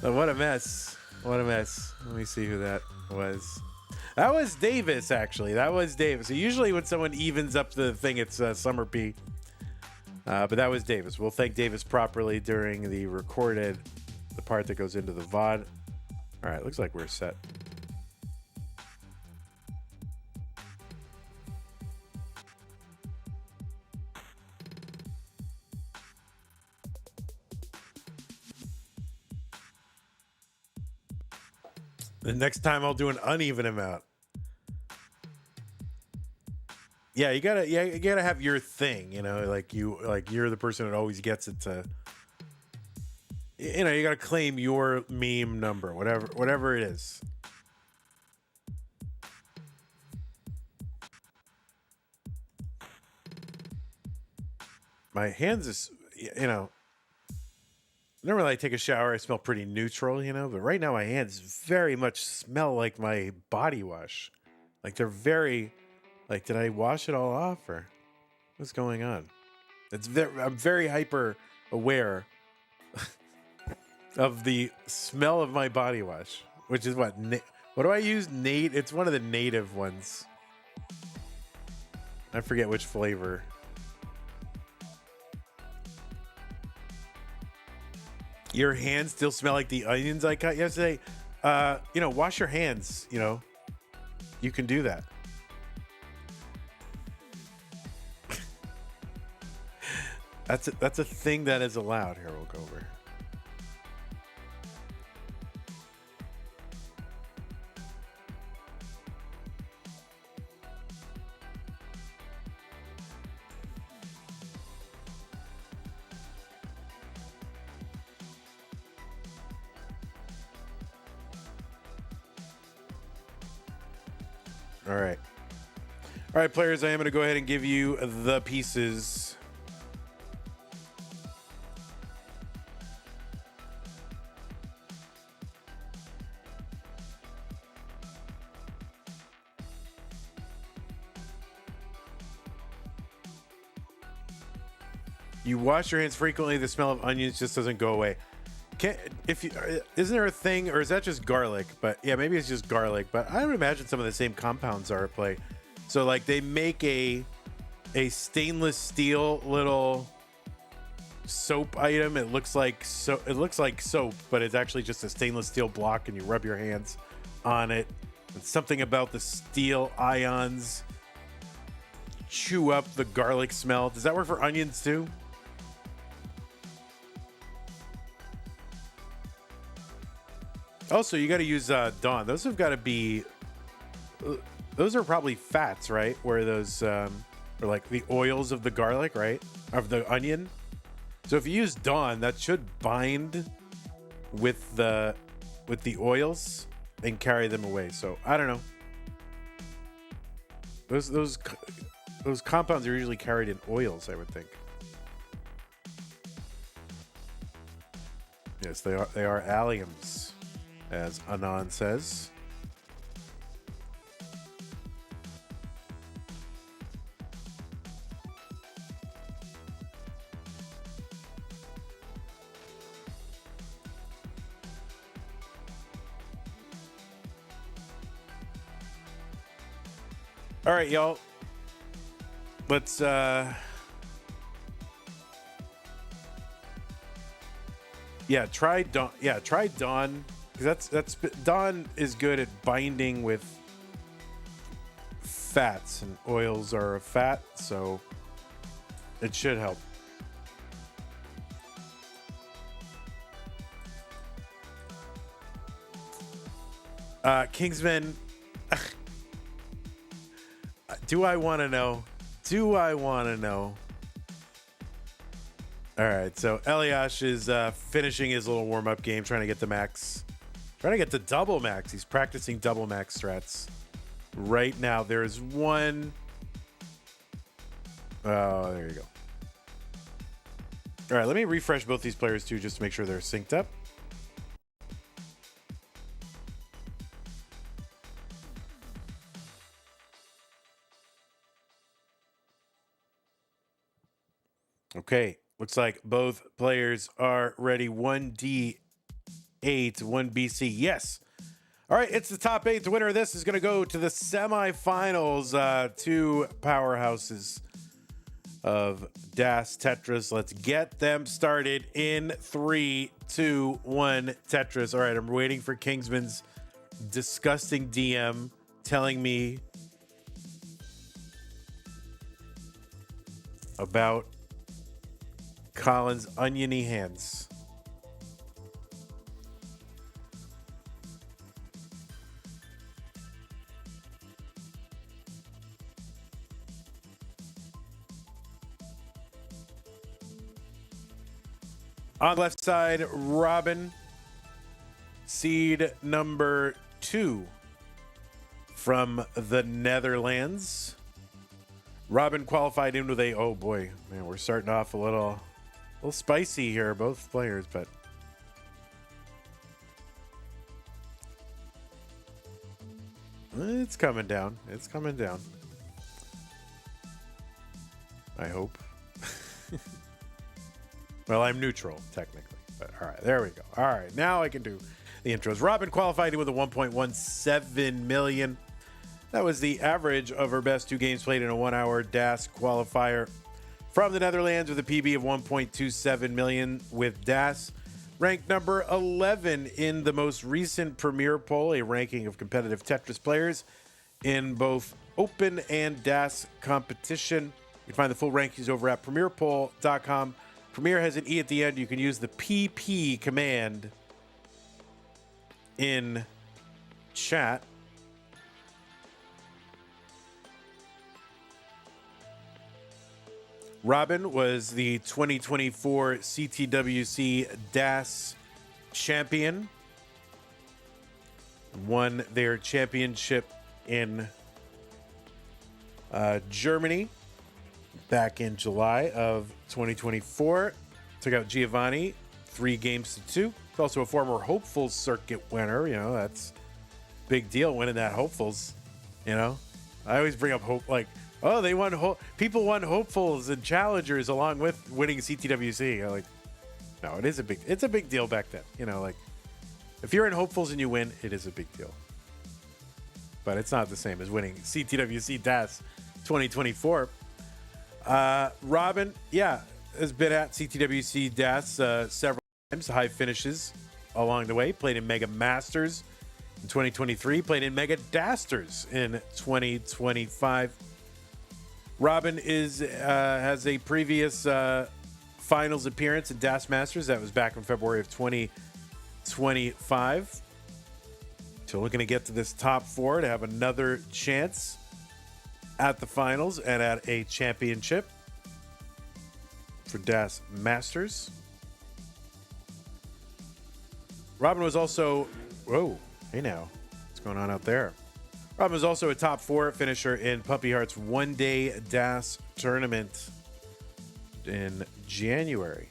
What a mess. What a mess. Let me see who that was. That was Davis, actually. That was Davis. So usually when someone evens up the thing, it's Summer P. But that was Davis. We'll thank Davis properly during the recorded, the part that goes into the VOD. All right, looks like we're set. The next time I'll do an uneven amount. Yeah, you gotta have your thing, you know, like you're the person that always gets it to, you know, you gotta claim your meme number, whatever it is. My hands is, you know, normally I take a shower, I smell pretty neutral, you know, but right now my hands very much smell like my body wash. Like they're very, like, did I wash it all off or what's going on? I'm very hyper aware of the smell of my body wash, which is what do I use? It's one of the native ones. I forget which flavor. Your hands still smell like the onions I cut yesterday. You know, wash your hands, you know. You can do that. That's a thing that is allowed. Here, we'll go over. All right. All right, players, I am going to go ahead and give you the pieces. You wash your hands frequently, the smell of onions just doesn't go away. Isn't there a thing, or is that just garlic? But yeah, maybe it's just garlic, but I would imagine some of the same compounds are at play. So like they make a stainless steel little soap item. It looks like soap, but it's actually just a stainless steel block, and you rub your hands on it. And something about the steel ions chew up the garlic smell. Does that work for onions too? Also, you got to use Dawn. Those have got to be. Those are probably fats, right? Where those are like the oils of the garlic, right? Of the onion. So if you use Dawn, that should bind with the oils and carry them away. So I don't know. Those compounds are usually carried in oils, I would think. Yes, they are. They are alliums, as Anon says. All right, y'all. Let's Yeah, try Dawn. Yeah, try Dawn, because that's Dawn is good at binding with fats, and oils are a fat, so it should help. Kingsman. Do I want to know? Do I want to know? All right, so Elias is finishing his little warm-up game, trying to get the max, trying to get the double max. He's practicing double max strats right now. There's one. Oh, there you go. All right, let me refresh both these players too, just to make sure they're synced up. Okay, looks like both players are ready. 1D8, 1BC. Yes. All right, it's the top 8. The winner of this is going to go to the semifinals. Two powerhouses of Das Tetris. Let's get them started in 3, 2, 1. Tetris. All right, I'm waiting for Kingsman's disgusting DM telling me about Colin's oniony hands. On the left side, Robin, seed number 2 from the Netherlands. Robin qualified in with a, oh boy, man, we're starting off a little spicy here, both players, but it's coming down. It's coming down. I hope. Well, I'm neutral, technically. But all right, there we go. All right, now I can do the intros. Robin qualified in with a 1.17 million. That was the average of her best 2 games played in a 1-hour DAS qualifier. From the Netherlands with a PB of 1.27 million with DAS. Ranked number 11 in the most recent Premier poll, a ranking of competitive Tetris players in both open and DAS competition. You can find the full rankings over at premierpoll.com. Premier has an E at the end. You can use the PP command in chat. Robin was the 2024 CTWC DAS champion. Won their championship in Germany back in July of 2024. Took out Giovanni 3-2. He's also a former Hopefuls circuit winner. You know, that's big deal winning that Hopefuls. You know, I always bring up Hope, like, oh, they won. People won Hopefuls and Challengers along with winning CTWC. I'm like, no, it's a big deal back then. You know, like, if you're in Hopefuls and you win, it is a big deal. But it's not the same as winning CTWC DAS 2024. Robin, yeah, has been at CTWC DAS several times. High finishes along the way. Played in Mega Masters in 2023. Played in Mega Dasters in 2025. Robin has a previous finals appearance at DAS Masters. That was back in February of 2025. So looking to get to this top 4 to have another chance at the finals and at a championship for DAS Masters. Robin was also, whoa, hey now, what's going on out there? Robin was also a top 4 finisher in Puppy Heart's one-day DAS tournament in January.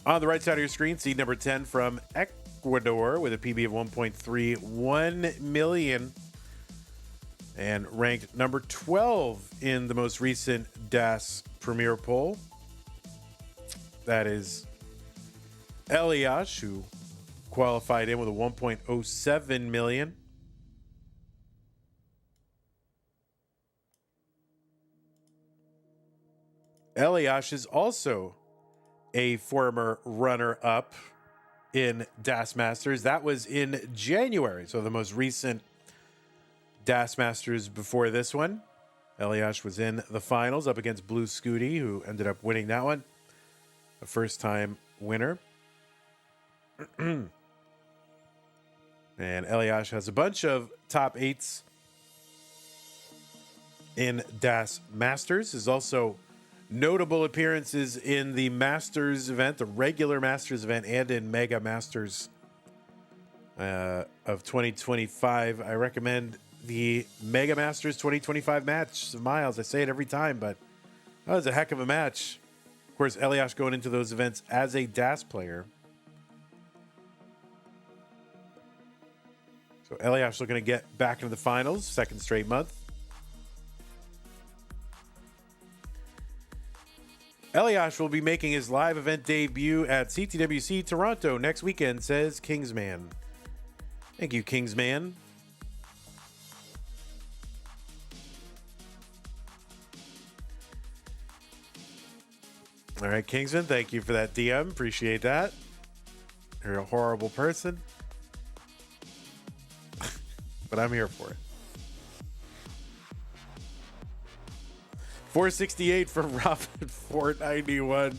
On the right side of your screen, seed number 10 from Ecuador with a PB of 1.31 million and ranked number 12 in the most recent DAS Premier poll. That is Elias, who qualified in with a 1.07 million. Elias is also a former runner-up in DAS Masters. That was in January, so the most recent DAS Masters before this one. Elias was in the finals up against Blue Scooty, who ended up winning that one. A first-time winner. And Elias has a bunch of top 8s in DAS Masters. There's also notable appearances in the Masters event, the regular Masters event, and in Mega Masters of 2025. I recommend the Mega Masters 2025 match. Miles, I say it every time, but that was a heck of a match. Of course, Elias going into those events as a DAS player. So Elias looking to get back into the finals, second straight month. Elias will be making his live event debut at CTWC Toronto next weekend, says Kingsman. Thank you, Kingsman. All right, Kingsman, thank you for that DM. Appreciate that. You're a horrible person, but I'm here for it. 468 for Robin, 491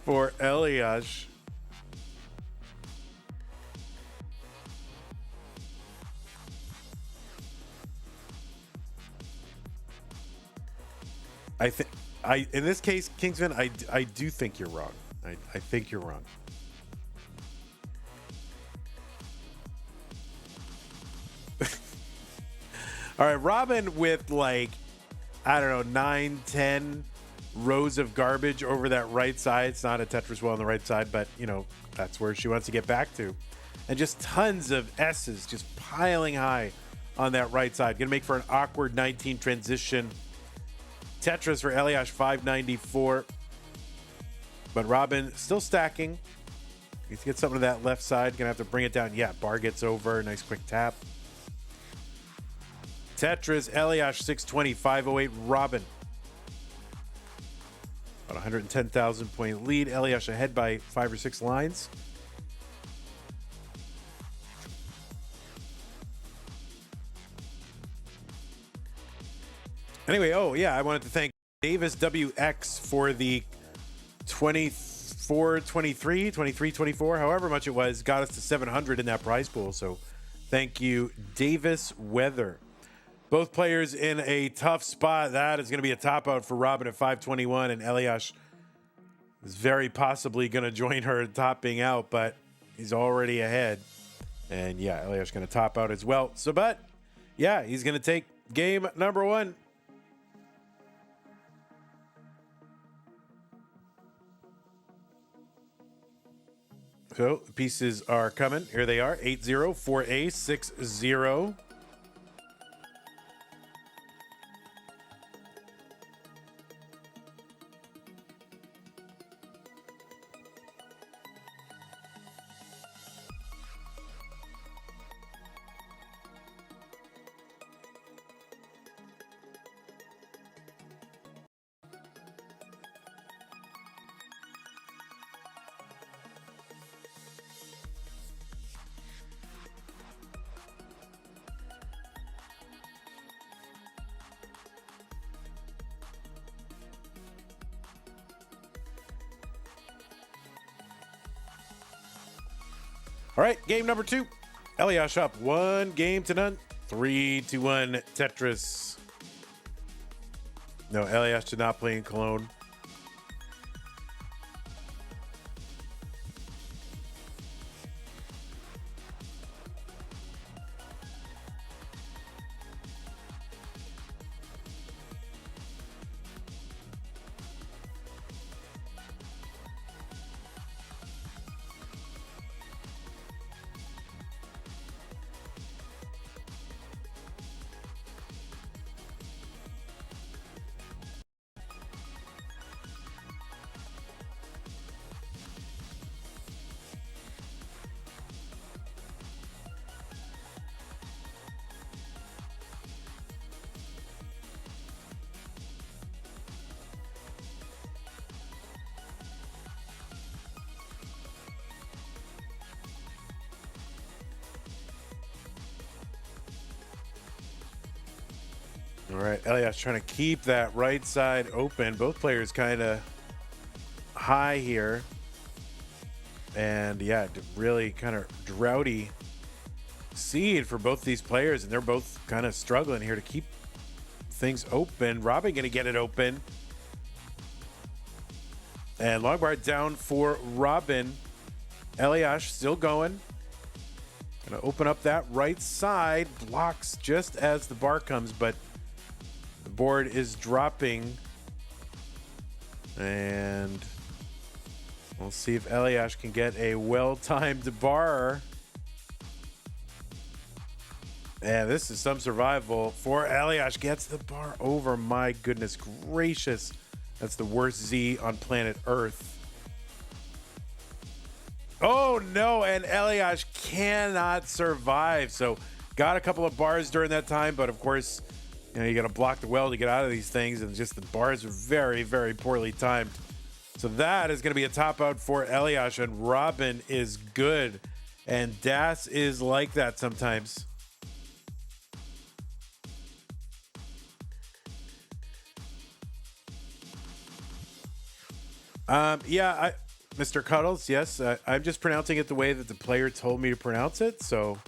for Elias. In this case, Kingsman, I do think you're wrong. I think you're wrong. All right, Robin with like, I don't know, 9, 10 rows of garbage over that right side. It's not a Tetris well on the right side, but, you know, that's where she wants to get back to. And just tons of S's just piling high on that right side. Going to make for an awkward 19 transition. Tetris for Elias, 594. But Robin still stacking. Needs to get something to that left side. Going to have to bring it down. Yeah, bar gets over. Nice quick tap. Tetris, Elias, 620, 508, Robin. About 110,000 point lead. Elias ahead by 5 or 6 lines. Anyway, oh yeah, I wanted to thank Davis WX for the 24-23, 23-24, however much it was, got us to 700 in that prize pool. So thank you, Davis Weather. Both players in a tough spot. That is going to be a top out for Robin at 521, and Elias is very possibly going to join her topping out, but he's already ahead. And yeah, Elias going to top out as well. So, but yeah, he's going to take game number 1. So the pieces are coming. Here they are. 8-0, 4A, 6-0. All right, game number 2. Elias up 1-0. 3-1 Tetris. No, Elias did not play in Cologne. All right, Elias trying to keep that right side open. Both players kind of high here. And yeah, really kind of droughty seed for both these players. And they're both kind of struggling here to keep things open. Robin going to get it open. And long bar down for Robin. Elias still going. Going to open up that right side. Blocks just as the bar comes, but the board is dropping. And we'll see if Elias can get a well-timed bar. And this is some survival for Elias. Gets the bar over. My goodness gracious. That's the worst Z on planet Earth. Oh no, and Elias cannot survive. So got a couple of bars during that time, but of course, you know, you got to block the well to get out of these things, and just the bars are very, very poorly timed. So that is going to be a top out for Elias, and Robin is good, and Das is like that sometimes. Yeah, Mr. Cuddles, yes, I'm just pronouncing it the way that the player told me to pronounce it. So,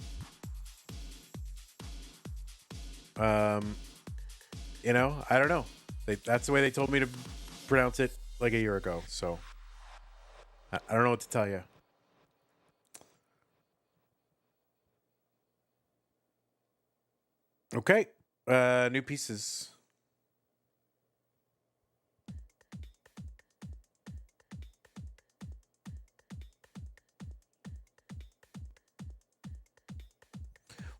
you know, I don't know. That's the way they told me to pronounce it like a year ago. So, I don't know what to tell you. Okay, new pieces.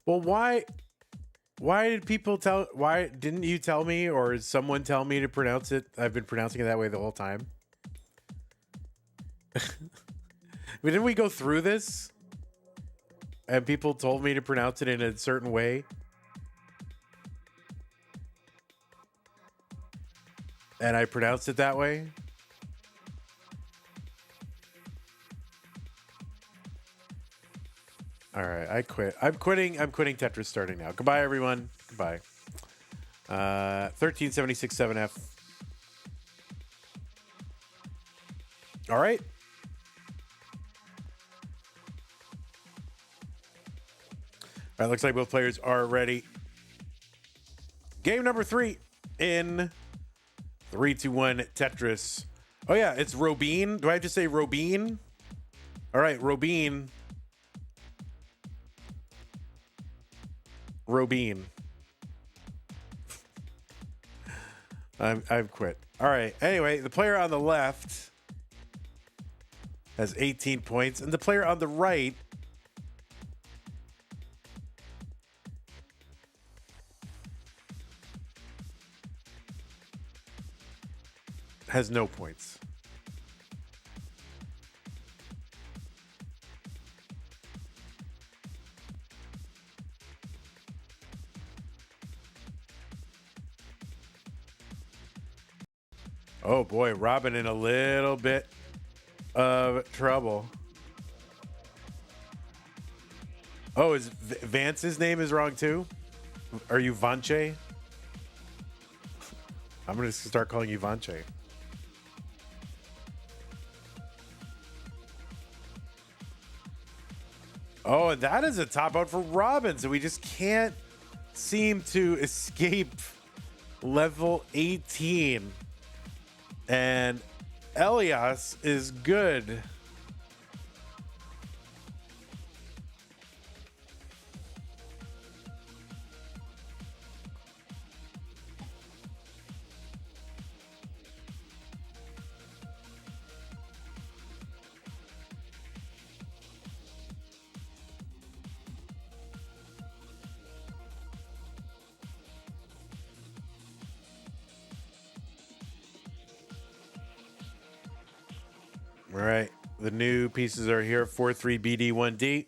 Well, why did people why didn't you tell me, or someone tell me to pronounce it? I've been pronouncing it that way the whole time. Didn't we go through this? And people told me to pronounce it in a certain way. And I pronounced it that way. All right, I quit. I'm quitting Tetris starting now. Goodbye, everyone. Goodbye. 1376 7F. All right. All right, looks like both players are ready. Game number 3 in 3, 2, 1 Tetris. Oh yeah, it's Robin. Do I have to say Robin? All right, Robin. Robin. I've quit. All right. Anyway, the player on the left has 18 points, and the player on the right has no points. Oh boy, Robin in a little bit of trouble. Oh, is Vance's name is wrong too? Are you Vanche? I'm gonna start calling you Vanche. Oh, and that is a top out for Robin. So we just can't seem to escape level 18. And Elias is good. All right, the new pieces are here. 4-3-BD-1D.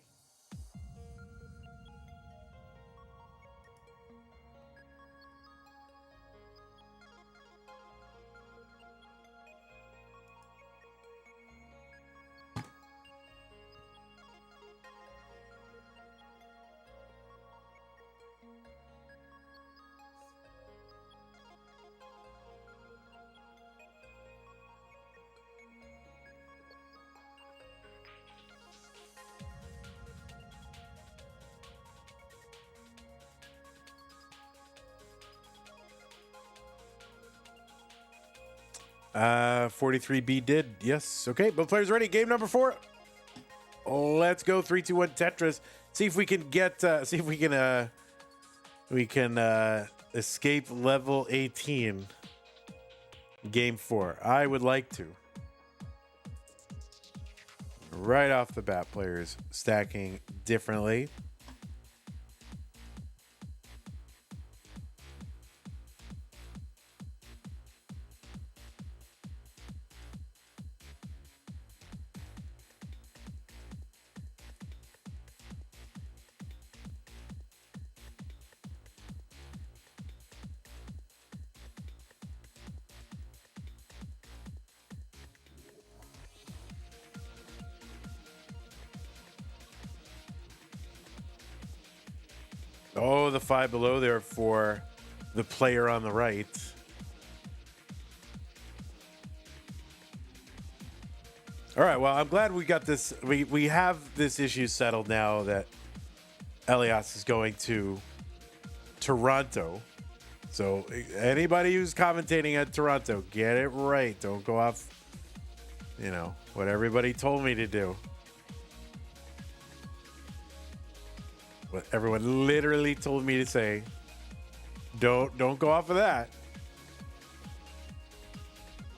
43B did. Yes. Okay. Both players ready. Game number 4. Let's go. 3, 2, 1. Tetris. See if we can get. See if we can escape level 18. Game 4. I would like to. Right off the bat, players stacking differently. Oh, the 5 below there for the player on the right. All right, well, I'm glad we got this. We have this issue settled now that Elias is going to Toronto. So anybody who's commentating at Toronto, get it right. Don't go off, what everybody told me to do. What everyone literally told me to say. Don't go off of that.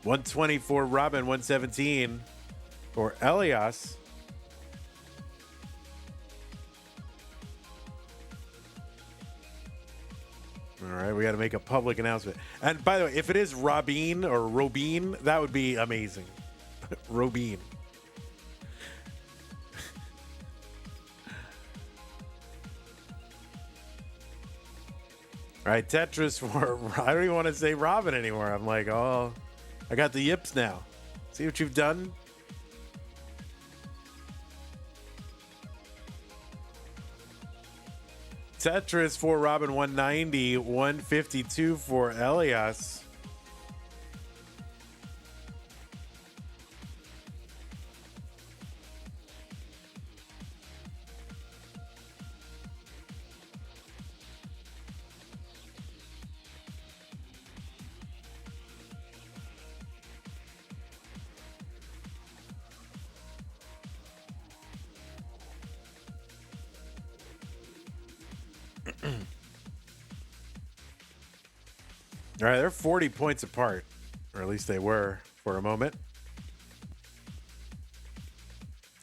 120 for Robin, 117 for Elias. All right, we got to make a public announcement. And by the way, if it is Robin or Robin, that would be amazing. Robin. All right, Tetris for, I don't even want to say Robin anymore. I'm like, oh, I got the yips now. See what you've done? Tetris for Robin, 190, 152 for Elias. All right, they're 40 points apart, or at least they were for a moment.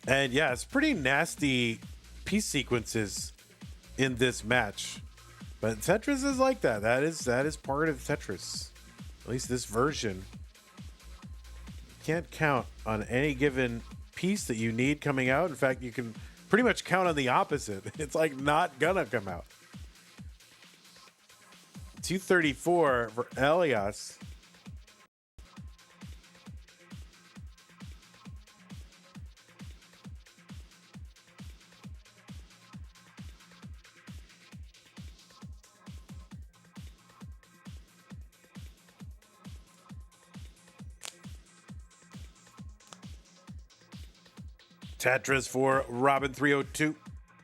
And yeah, it's pretty nasty piece sequences in this match. But Tetris is like that. That is part of Tetris. At least this version. You can't count on any given piece that you need coming out. In fact, you can pretty much count on the opposite. It's like not gonna come out. 234 for Elias. Tetris for Robin, 302.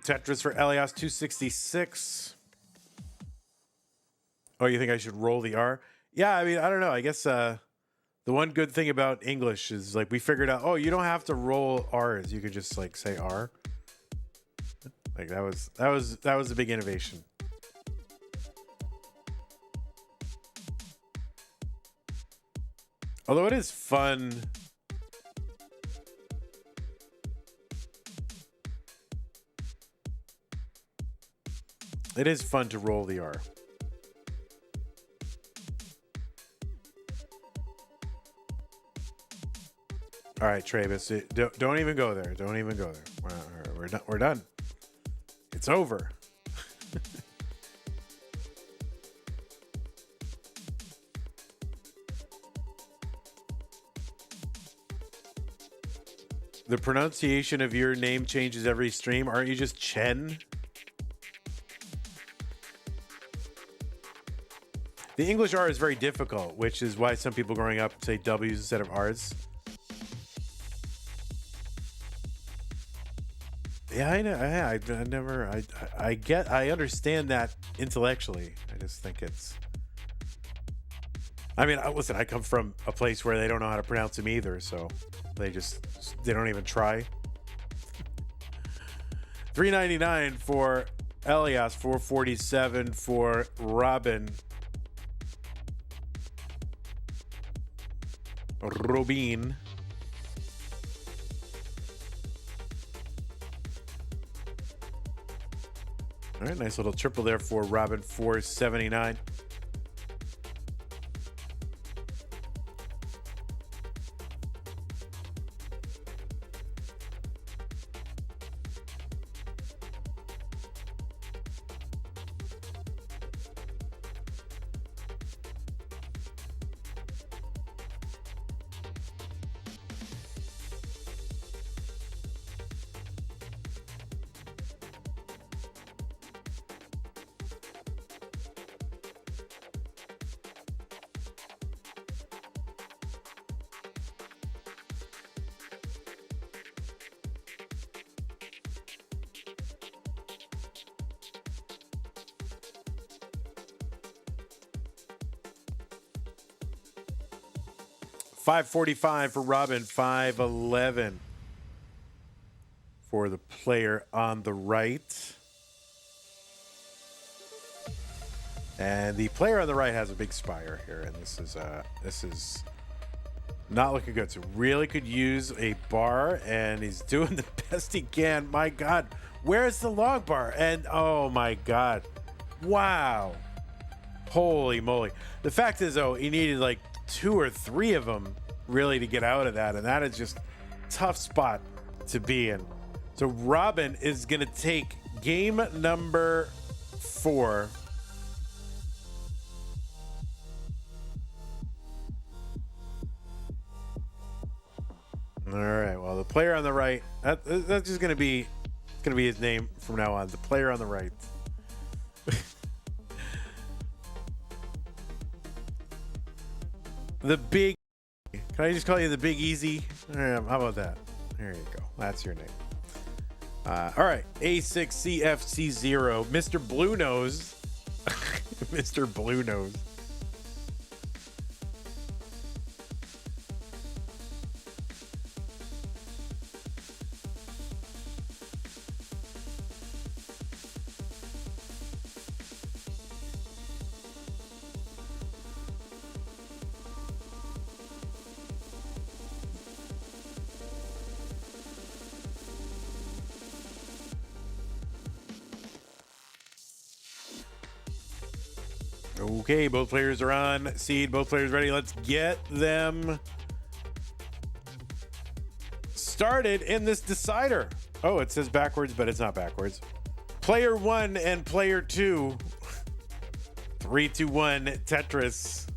Tetris for Elias, 266. Oh, you think I should roll the R? Yeah, I mean, I don't know. I guess the one good thing about English is like we figured out, oh, you don't have to roll R's. You could just like say R. Like that was a big innovation. Although it is fun. It is fun to roll the R. All right, Travis, don't even go there. Don't even go there. We're done. We're done. It's over. The pronunciation of your name changes every stream. Aren't you just Chen? The English R is very difficult, which is why some people growing up say W's instead of R's. Yeah, I know. I understand that intellectually. I just think it's I mean, listen, I come from a place where they don't know how to pronounce him either, so they don't even try. $3.99 for Elias, $4.47 for Robin. Robin. All right, nice little triple there for Robin, $4.79. $5.45 for Robin, $5.11 for the player on the right. And the player on the right has a big spire here, and this is not looking good. So really could use a bar, and he's doing the best he can. My God, where's the long bar? And oh my God, wow, holy moly! The fact is, though, he needed like 2 or 3 of them really to get out of that, and that is just tough spot to be in. So Robin is gonna take game number 4. All right, well, the player on the right, that's just gonna be his name from now on, the player on the right. The big, can I just call you the Big Easy? How about that? There you go. That's your name. All right. A6CFC0. Mr. Blue Nose. Mr. Blue Nose. Okay, both players are on seed. Both players ready. Let's get them started in this decider. Oh, it says backwards, but it's not backwards. Player 1 and player 2. 3, 2, 1 Tetris.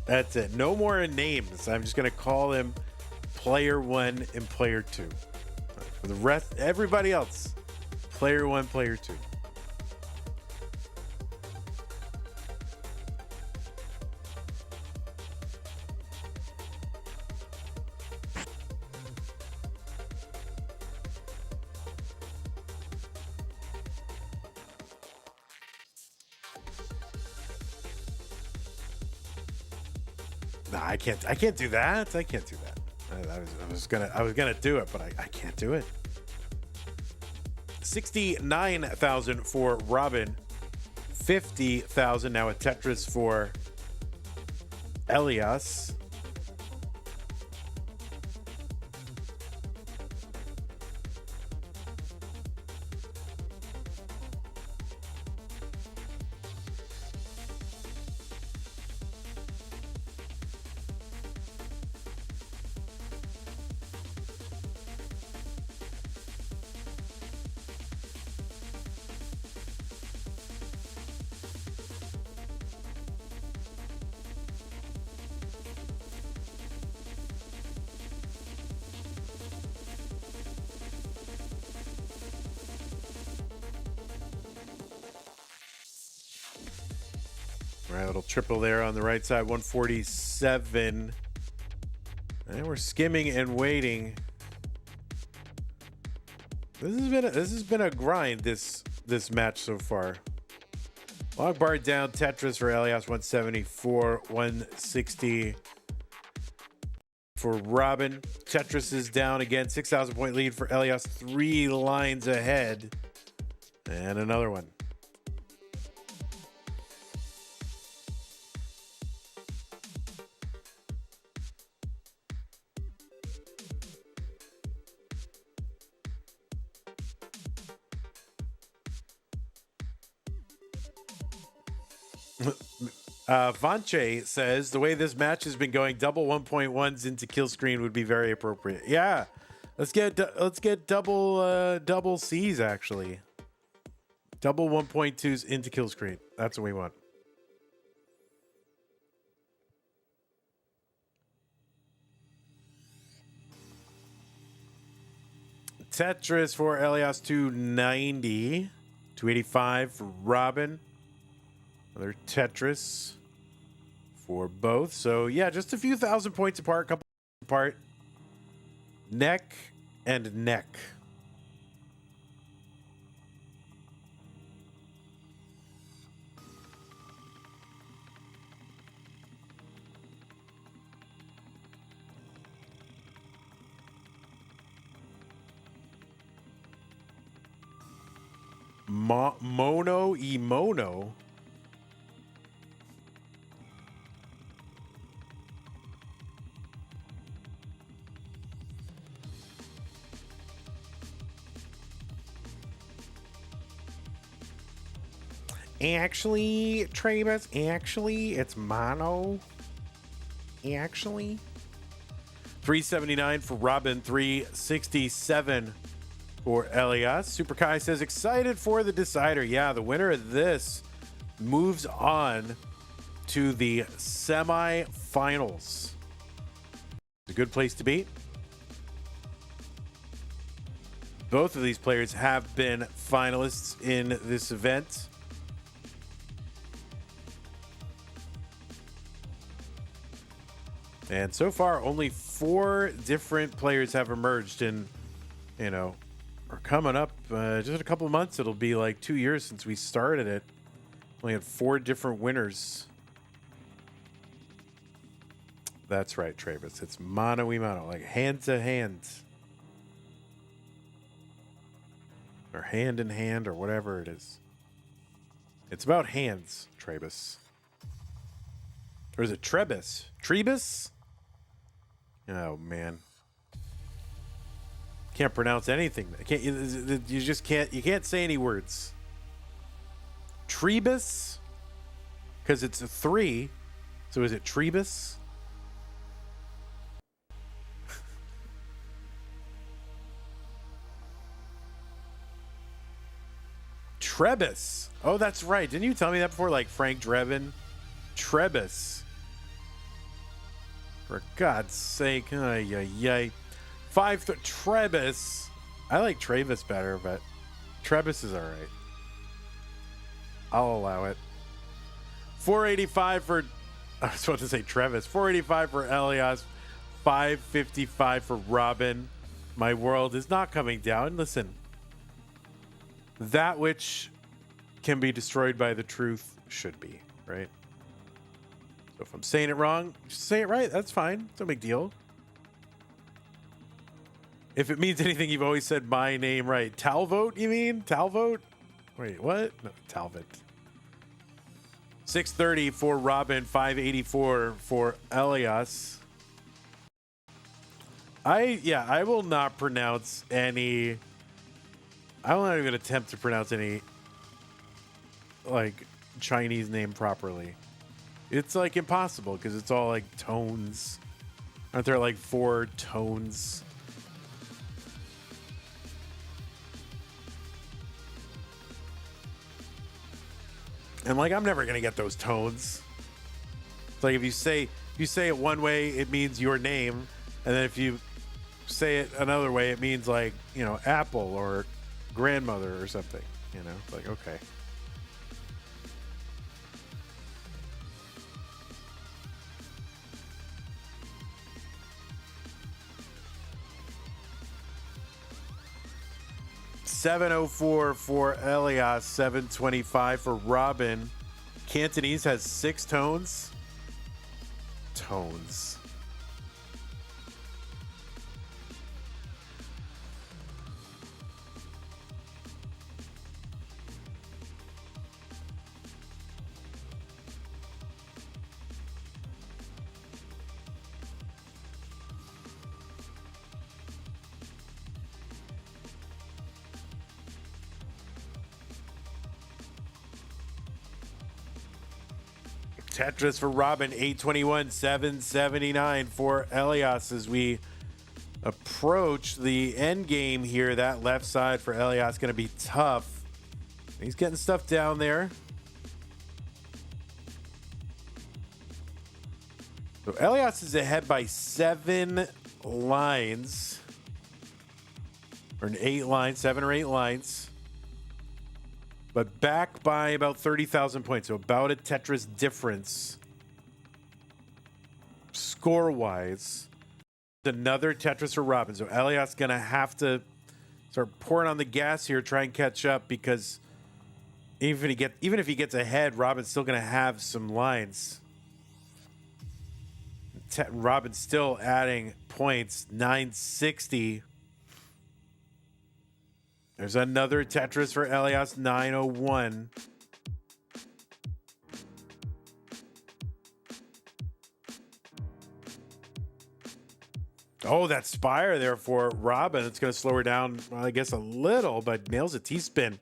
That's it. No more names. I'm just going to call him player 1 and player 2. For the rest, everybody else, player 1, player 2. No, I can't do that. I can't do that. I was gonna do it, but I can't do it. 69,000 for Robin. 50,000 now at Tetris for Elias. right, little triple there on the right side, 147. And we're skimming and waiting. This has been a grind this match so far. Long bar down, Tetris for Elias, 174, 160 for Robin. Tetris is down again, 6,000 point lead for Elias, 3 lines ahead. And another one. Vanche says the way this match has been going, double 1.1s into kill screen would be very appropriate. Yeah, let's get double C's actually. Double 1.2s into kill screen. That's what we want. Tetris for Elias, 290, 285 for Robin. Another Tetris for both. So yeah, just a few thousand points apart, couple apart. Neck and neck. Mono e mono. Actually, Travis, actually, it's mono. Actually. 379 for Robin, 367 for Elias. Super Kai says, excited for the decider. Yeah, the winner of this moves on to the semi-finals. It's a good place to be. Both of these players have been finalists in this event. And so far, only 4 different players have emerged, and are coming up just in a couple of months. It'll be like 2 years since we started it. We had 4 different winners. That's right, Travis. It's mano y mano, like hand to hand, or hand in hand, or whatever it is. It's about hands, Travis. Or is it Trebus? Trebus? Oh man, can't pronounce anything. You just can't. You can't say any words. Trebus, because it's a 3. So is it Trebus? Trebus. Oh, that's right. Didn't you tell me that before? Like Frank Drebin. Trebus. For God's sake. Ay, ay, ay. 5 Trebus. I like Travis better, but Trebus is all right. I'll allow it. 485 for... I was about to say Travis. 485 for Elias. 555 for Robin. My world is not coming down. Listen. That which can be destroyed by the truth should be, right? So if I'm saying it wrong, just say it right. That's fine. It's no big deal. If it means anything, you've always said my name right. Talvote, you mean? Talvote? Wait, what? No, Talvot. 630 for Robin, 584 for Elias. I will not pronounce any... I will not even attempt to pronounce any, like, Chinese name properly. It's, like, impossible, because it's all, like, tones. Aren't there, like, 4 tones? And, like, I'm never going to get those tones. It's like, if you say it one way, it means your name. And then if you say it another way, it means, like, apple or grandmother or something. It's like, okay. 704 for Elias, 725 for Robin. Cantonese has 6 tones. Tones. Tetris for Robin, 821, 779 for Elias as we approach the end game here. That left side for Elias going to be tough. He's getting stuff down there. So Elias is ahead by 7 lines. Or 8 lines, 7 or 8 lines. But back by about 30,000 points. So about a Tetris difference. Score-wise. Another Tetris for Robin. So Elias going to have to start pouring on the gas here, try and catch up, because even if he gets ahead, Robin's still going to have some lines. Robin's still adding points, 960. There's another Tetris for Elias, 901. Oh, that Spire there for Robin. It's going to slow her down, well, I guess a little, but nails a T-spin.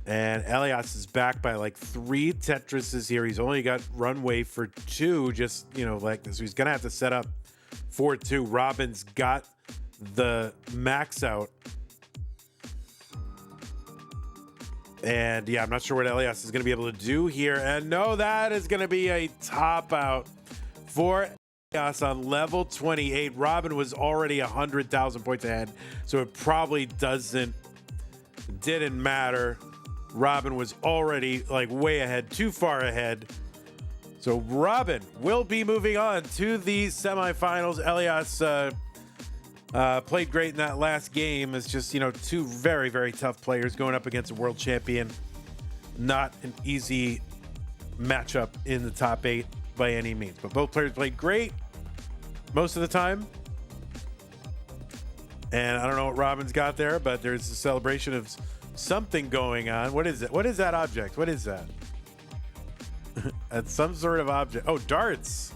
And Elias is back by like 3 Tetrises here. He's only got runway for 2, just, like this. So he's going to have to set up for 2. Robin's got the max out. And yeah, I'm not sure what Elias is going to be able to do here. And no, that is going to be a top out for Elias on level 28. Robin was already 100,000 points ahead, so it probably didn't matter. Robin was already like way ahead, too far ahead. So Robin will be moving on to the semifinals. Elias played great in that last game. It's just, 2 very, very tough players going up against a world champion. Not an easy matchup in the top 8 by any means. But both players played great most of the time. And I don't know what Robin's got there, but there's a celebration of something going on. What is it? What is that object? What is that? That's some sort of object. Oh, darts.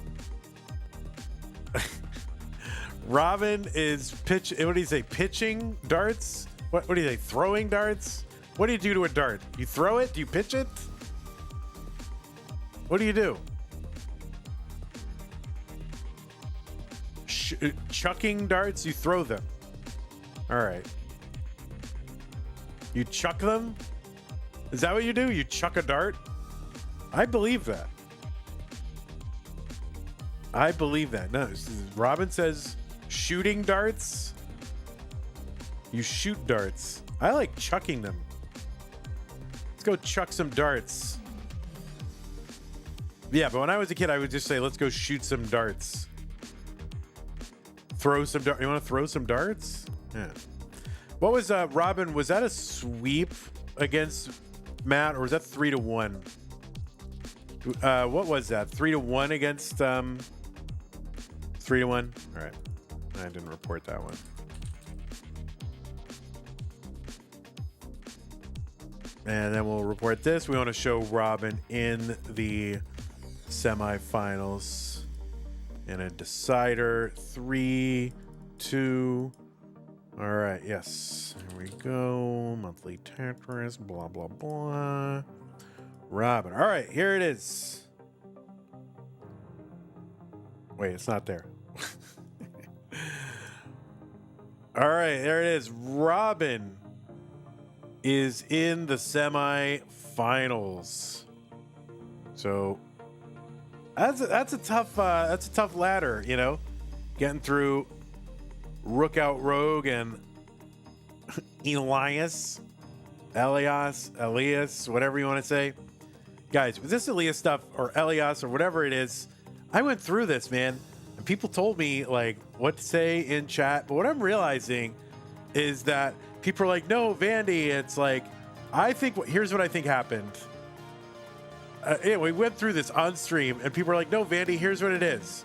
Robin is what do you say? Pitching darts? What do you say? Throwing darts? What do you do to a dart? You throw it? Do you pitch it? What do you do? Chucking darts? You throw them. All right. You chuck them? Is that what you do? You chuck a dart? I believe that. No, Robin says shooting darts. You shoot darts. I like chucking them. Let's go chuck some darts. Yeah, but when I was a kid, I would just say, let's go shoot some darts. Throw some darts. You want to throw some darts? Yeah. What was Robin? Was that a sweep against Matt, or was that 3-1? What was that? 3-1 against 3-1. All right. I didn't report that one. And then we'll report this. We want to show Robin in the semifinals in a decider. 3, 2. All right. Yes. Here we go. Monthly Tetris. Blah, blah, blah. Robin. All right. Here it is. Wait, it's not there. All right, there it is. Robin is in the semifinals. So that's a tough ladder, getting through Rook Out Rogue and Elias, whatever you want to say. Guys, with this Elias stuff or Elias or whatever it is, I went through this, man. And people told me like what to say in chat, but what I'm realizing is that people are like, no, Vandy. It's like, here's what I think happened. We went through this on stream, and people are like, no, Vandy, here's what it is.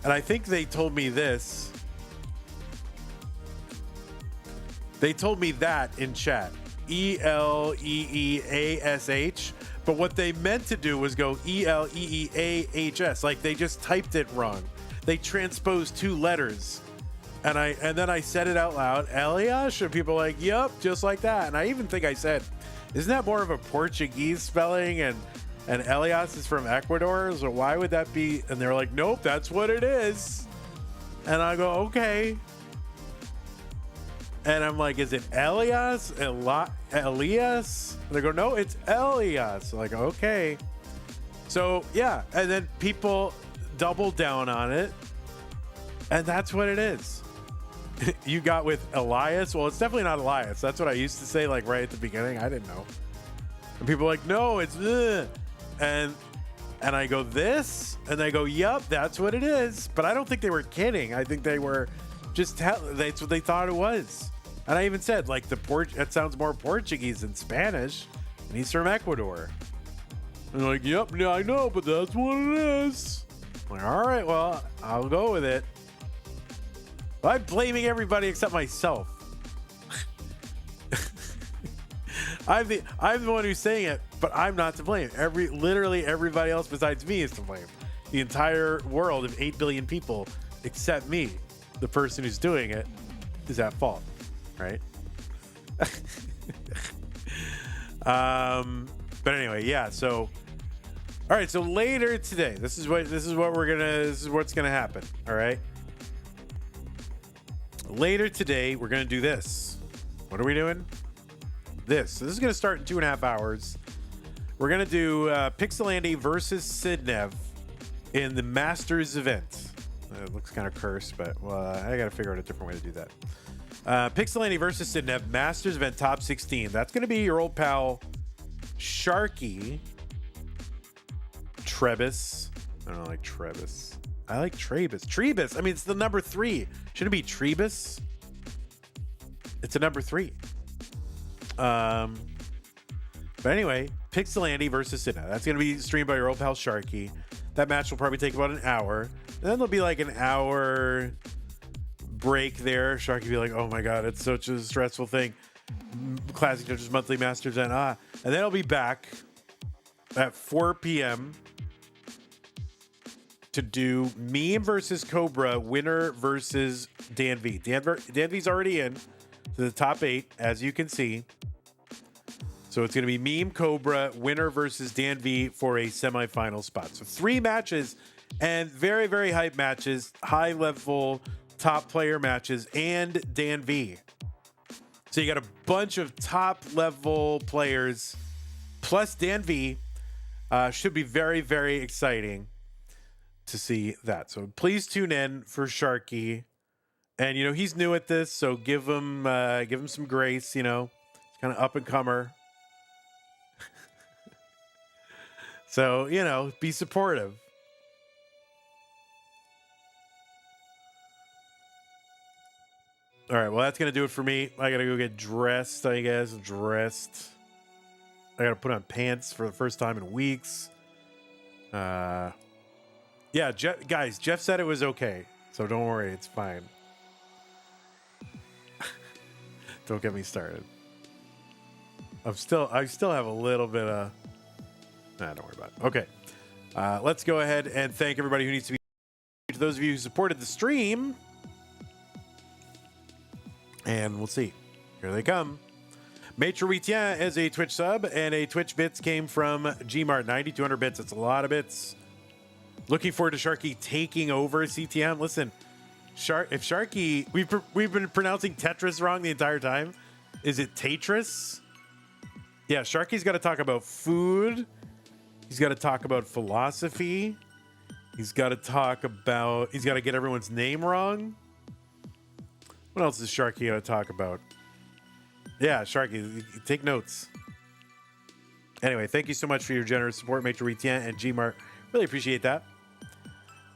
And I think they told me this. They told me that in chat. ELEEASH. But what they meant to do was go ELEEAHS. Like they just typed it wrong. They transposed 2 letters. And then I said it out loud, Elias, and people are like, yep, just like that. And I even think I said, isn't that more of a Portuguese spelling? And Elias is from Ecuador, so why would that be? And they're like, nope, that's what it is. And I go, okay. And I'm like, is it Elias? Elias? And they go, no, it's Elias. I'm like, okay. So yeah, and then people double down on it, and that's what it is. You got with Elias. Well, it's definitely not Elias. That's what I used to say, like right at the beginning. I didn't know. And people are like, no, it's and I go this, and they go, yep, that's what it is. But I don't think they were kidding. I think they were just that's what they thought it was. And I even said, like, it sounds more Portuguese than Spanish, and he's from Ecuador. And they're like, yep, yeah, I know, but that's what it is. I'm like, all right, well, I'll go with it. I'm blaming everybody except myself. I'm the one who's saying it, but I'm not to blame. Literally everybody else besides me is to blame. The entire world of 8 billion people, except me, the person who's doing it, is at fault, right? But anyway, yeah. So, all right. So later today, this is what's gonna happen. All right. Later today, we're going to do this. What are we doing? This. So this is going to start in 2.5 hours. We're going to do Pixelandy versus Sidnev in the Masters event. It looks kind of cursed, but well, I got to figure out a different way to do that. Pixelandy versus Sidnev, Masters event top 16. That's going to be your old pal Sharky. Trebus. I don't like Trebus. I like Trebus. Trebus. I mean, it's the number 3. Should it be Trebus? It's a number 3. But anyway, Pixelandy versus Sidnev. That's going to be streamed by your old pal Sharky. That match will probably take about an hour. And then there'll be like an hour break there. Sharky will be like, oh my God, it's such a stressful thing. Classic Judges Monthly Masters and And then I'll be back at 4 p.m. to do me versus Cobra, winner versus Dan V. Dan V's already in to the top 8, as you can see. So it's going to be Meme Cobra, winner versus Dan V for a semifinal spot. So 3 matches, and very, very hype matches, high level top player matches, and Dan V. So you got a bunch of top level players plus Dan V. Should be very, very exciting to see that. So please tune in for Sharky. And he's new at this, so give him some grace. He's kind of up and comer. So be supportive. All right, well, that's gonna do it for me. I gotta go get dressed. I guess I gotta put on pants for the first time in weeks. Yeah, Jeff said it was okay, so don't worry, it's fine. Don't get me started. I still have a little bit of. Nah, don't worry about it. Okay, let's go ahead and thank everybody who needs to be. To those of you who supported the stream, and we'll see. Here they come. Mattm is a Twitch sub, and a Twitch bits came from Gmart. 9,200 bits. It's a lot of bits. Looking forward to Sharky taking over CTM. Listen, if Sharky, we've been pronouncing Tetris wrong the entire time. Is it Tetris? Yeah, Sharky's got to talk about food. He's got to talk about philosophy. He's got to get everyone's name wrong. What else is Sharky got to talk about? Yeah, Sharky, take notes. Anyway, thank you so much for your generous support, Mattm and Gmart. Really appreciate that.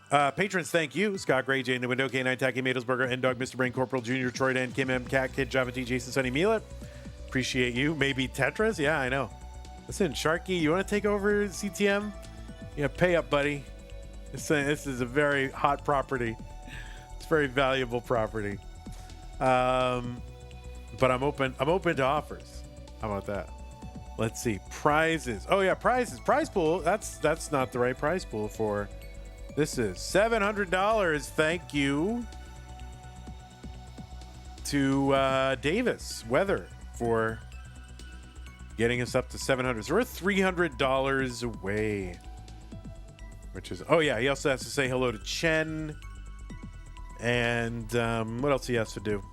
Patrons, thank you. Scott Gray, Jane the Window, K9 Tacky, Madelsberger, N Dog, Mr. Brain, Corporal Jr., Troy Dan, Kim M, Cat Kid, Java T, Jason, Sunny, Mila. Appreciate you. Maybe Tetris? Yeah, I know. Listen, Sharky, you want to take over CTM? Yeah, pay up, buddy. This is a very hot property. It's very valuable property. But I'm open to offers. How about that? Let's see. Prizes. Oh yeah, prizes. Prize pool. That's not the right prize pool for. This is $700. Thank you to Davis Weather for getting us up to 700. So we're $300 away. Which is, oh yeah, he also has to say hello to Chen. And what else he has to do?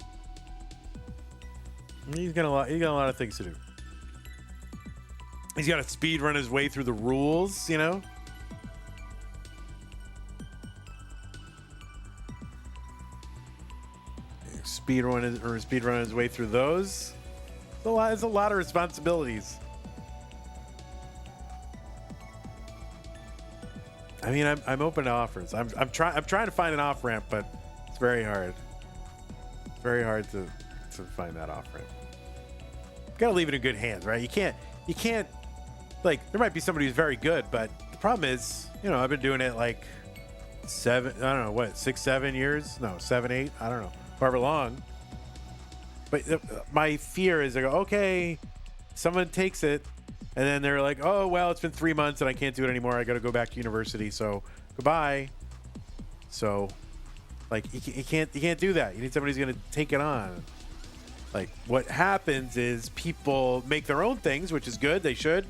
He's got a lot of things to do. He's got to speed run his way through the rules, you know? Speed run his way through those. It's a lot of responsibilities. I mean, I'm open to offers. I'm trying to find an off ramp, but it's very hard. It's very hard to find that off ramp. Got to leave it in good hands, right? You can't like, there might be somebody who's very good, but the problem is, you know, I've been doing it like 6, 7 years? No, 7, 8, I don't know, however long. But my fear is, I go, okay, someone takes it, and then they're like, oh, well, it's been 3 months and I can't do it anymore. I got to go back to university. So goodbye. So like, you can't do that. You need somebody who's going to take it on. Like, what happens is people make their own things, which is good. They should.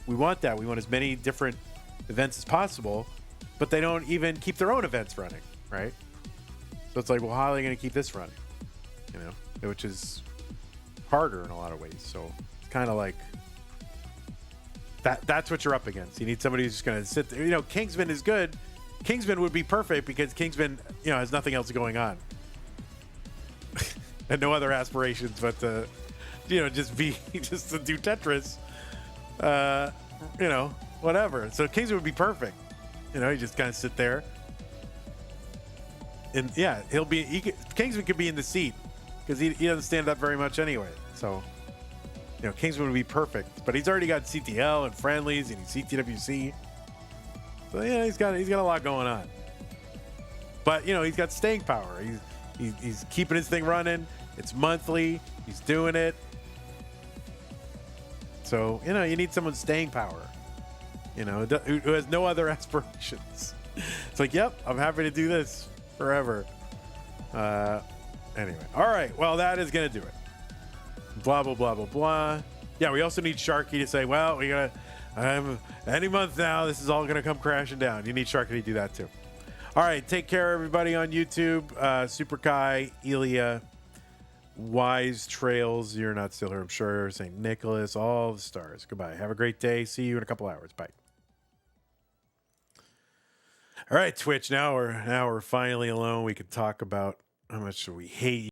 We want that. We want as many different events as possible, but they don't even keep their own events running, right? So it's like, well, how are they going to keep this running? You know, which is harder in a lot of ways. So it's kind of like that's what you're up against. You need somebody who's just going to sit there. You know, Kingsman is good. Kingsman would be perfect because Kingsman, you know, has nothing else going on. And no other aspirations but to, you know, just to do Tetris, you know, whatever. So Kingsman would be perfect. You know, you just kind of sit there. And yeah, Kingsman could be in the seat because he doesn't stand up very much anyway. So, you know, Kingsman would be perfect. But he's already got CTL and friendlies and he's CTWC. So yeah, he's got a lot going on. But, you know, he's got staying power. He's keeping his thing running. It's monthly. He's doing it. So, you know, you need someone staying power, you know, who has no other aspirations. It's like, yep, I'm happy to do this forever. Anyway. All right. Well, that is going to do it. Blah, blah, blah, blah, blah. Yeah, we also need Sharky to say, well, we got to, any month now, this is all going to come crashing down. You need Sharky to do that too. All right. Take care, everybody on YouTube. Super Kai, Elia, Wise Trails, you're not still here, I'm sure. St. Nicholas, all the stars. Goodbye. Have a great day. See you in a couple hours. Bye. All right, Twitch. Now we're finally alone. We can talk about how much we hate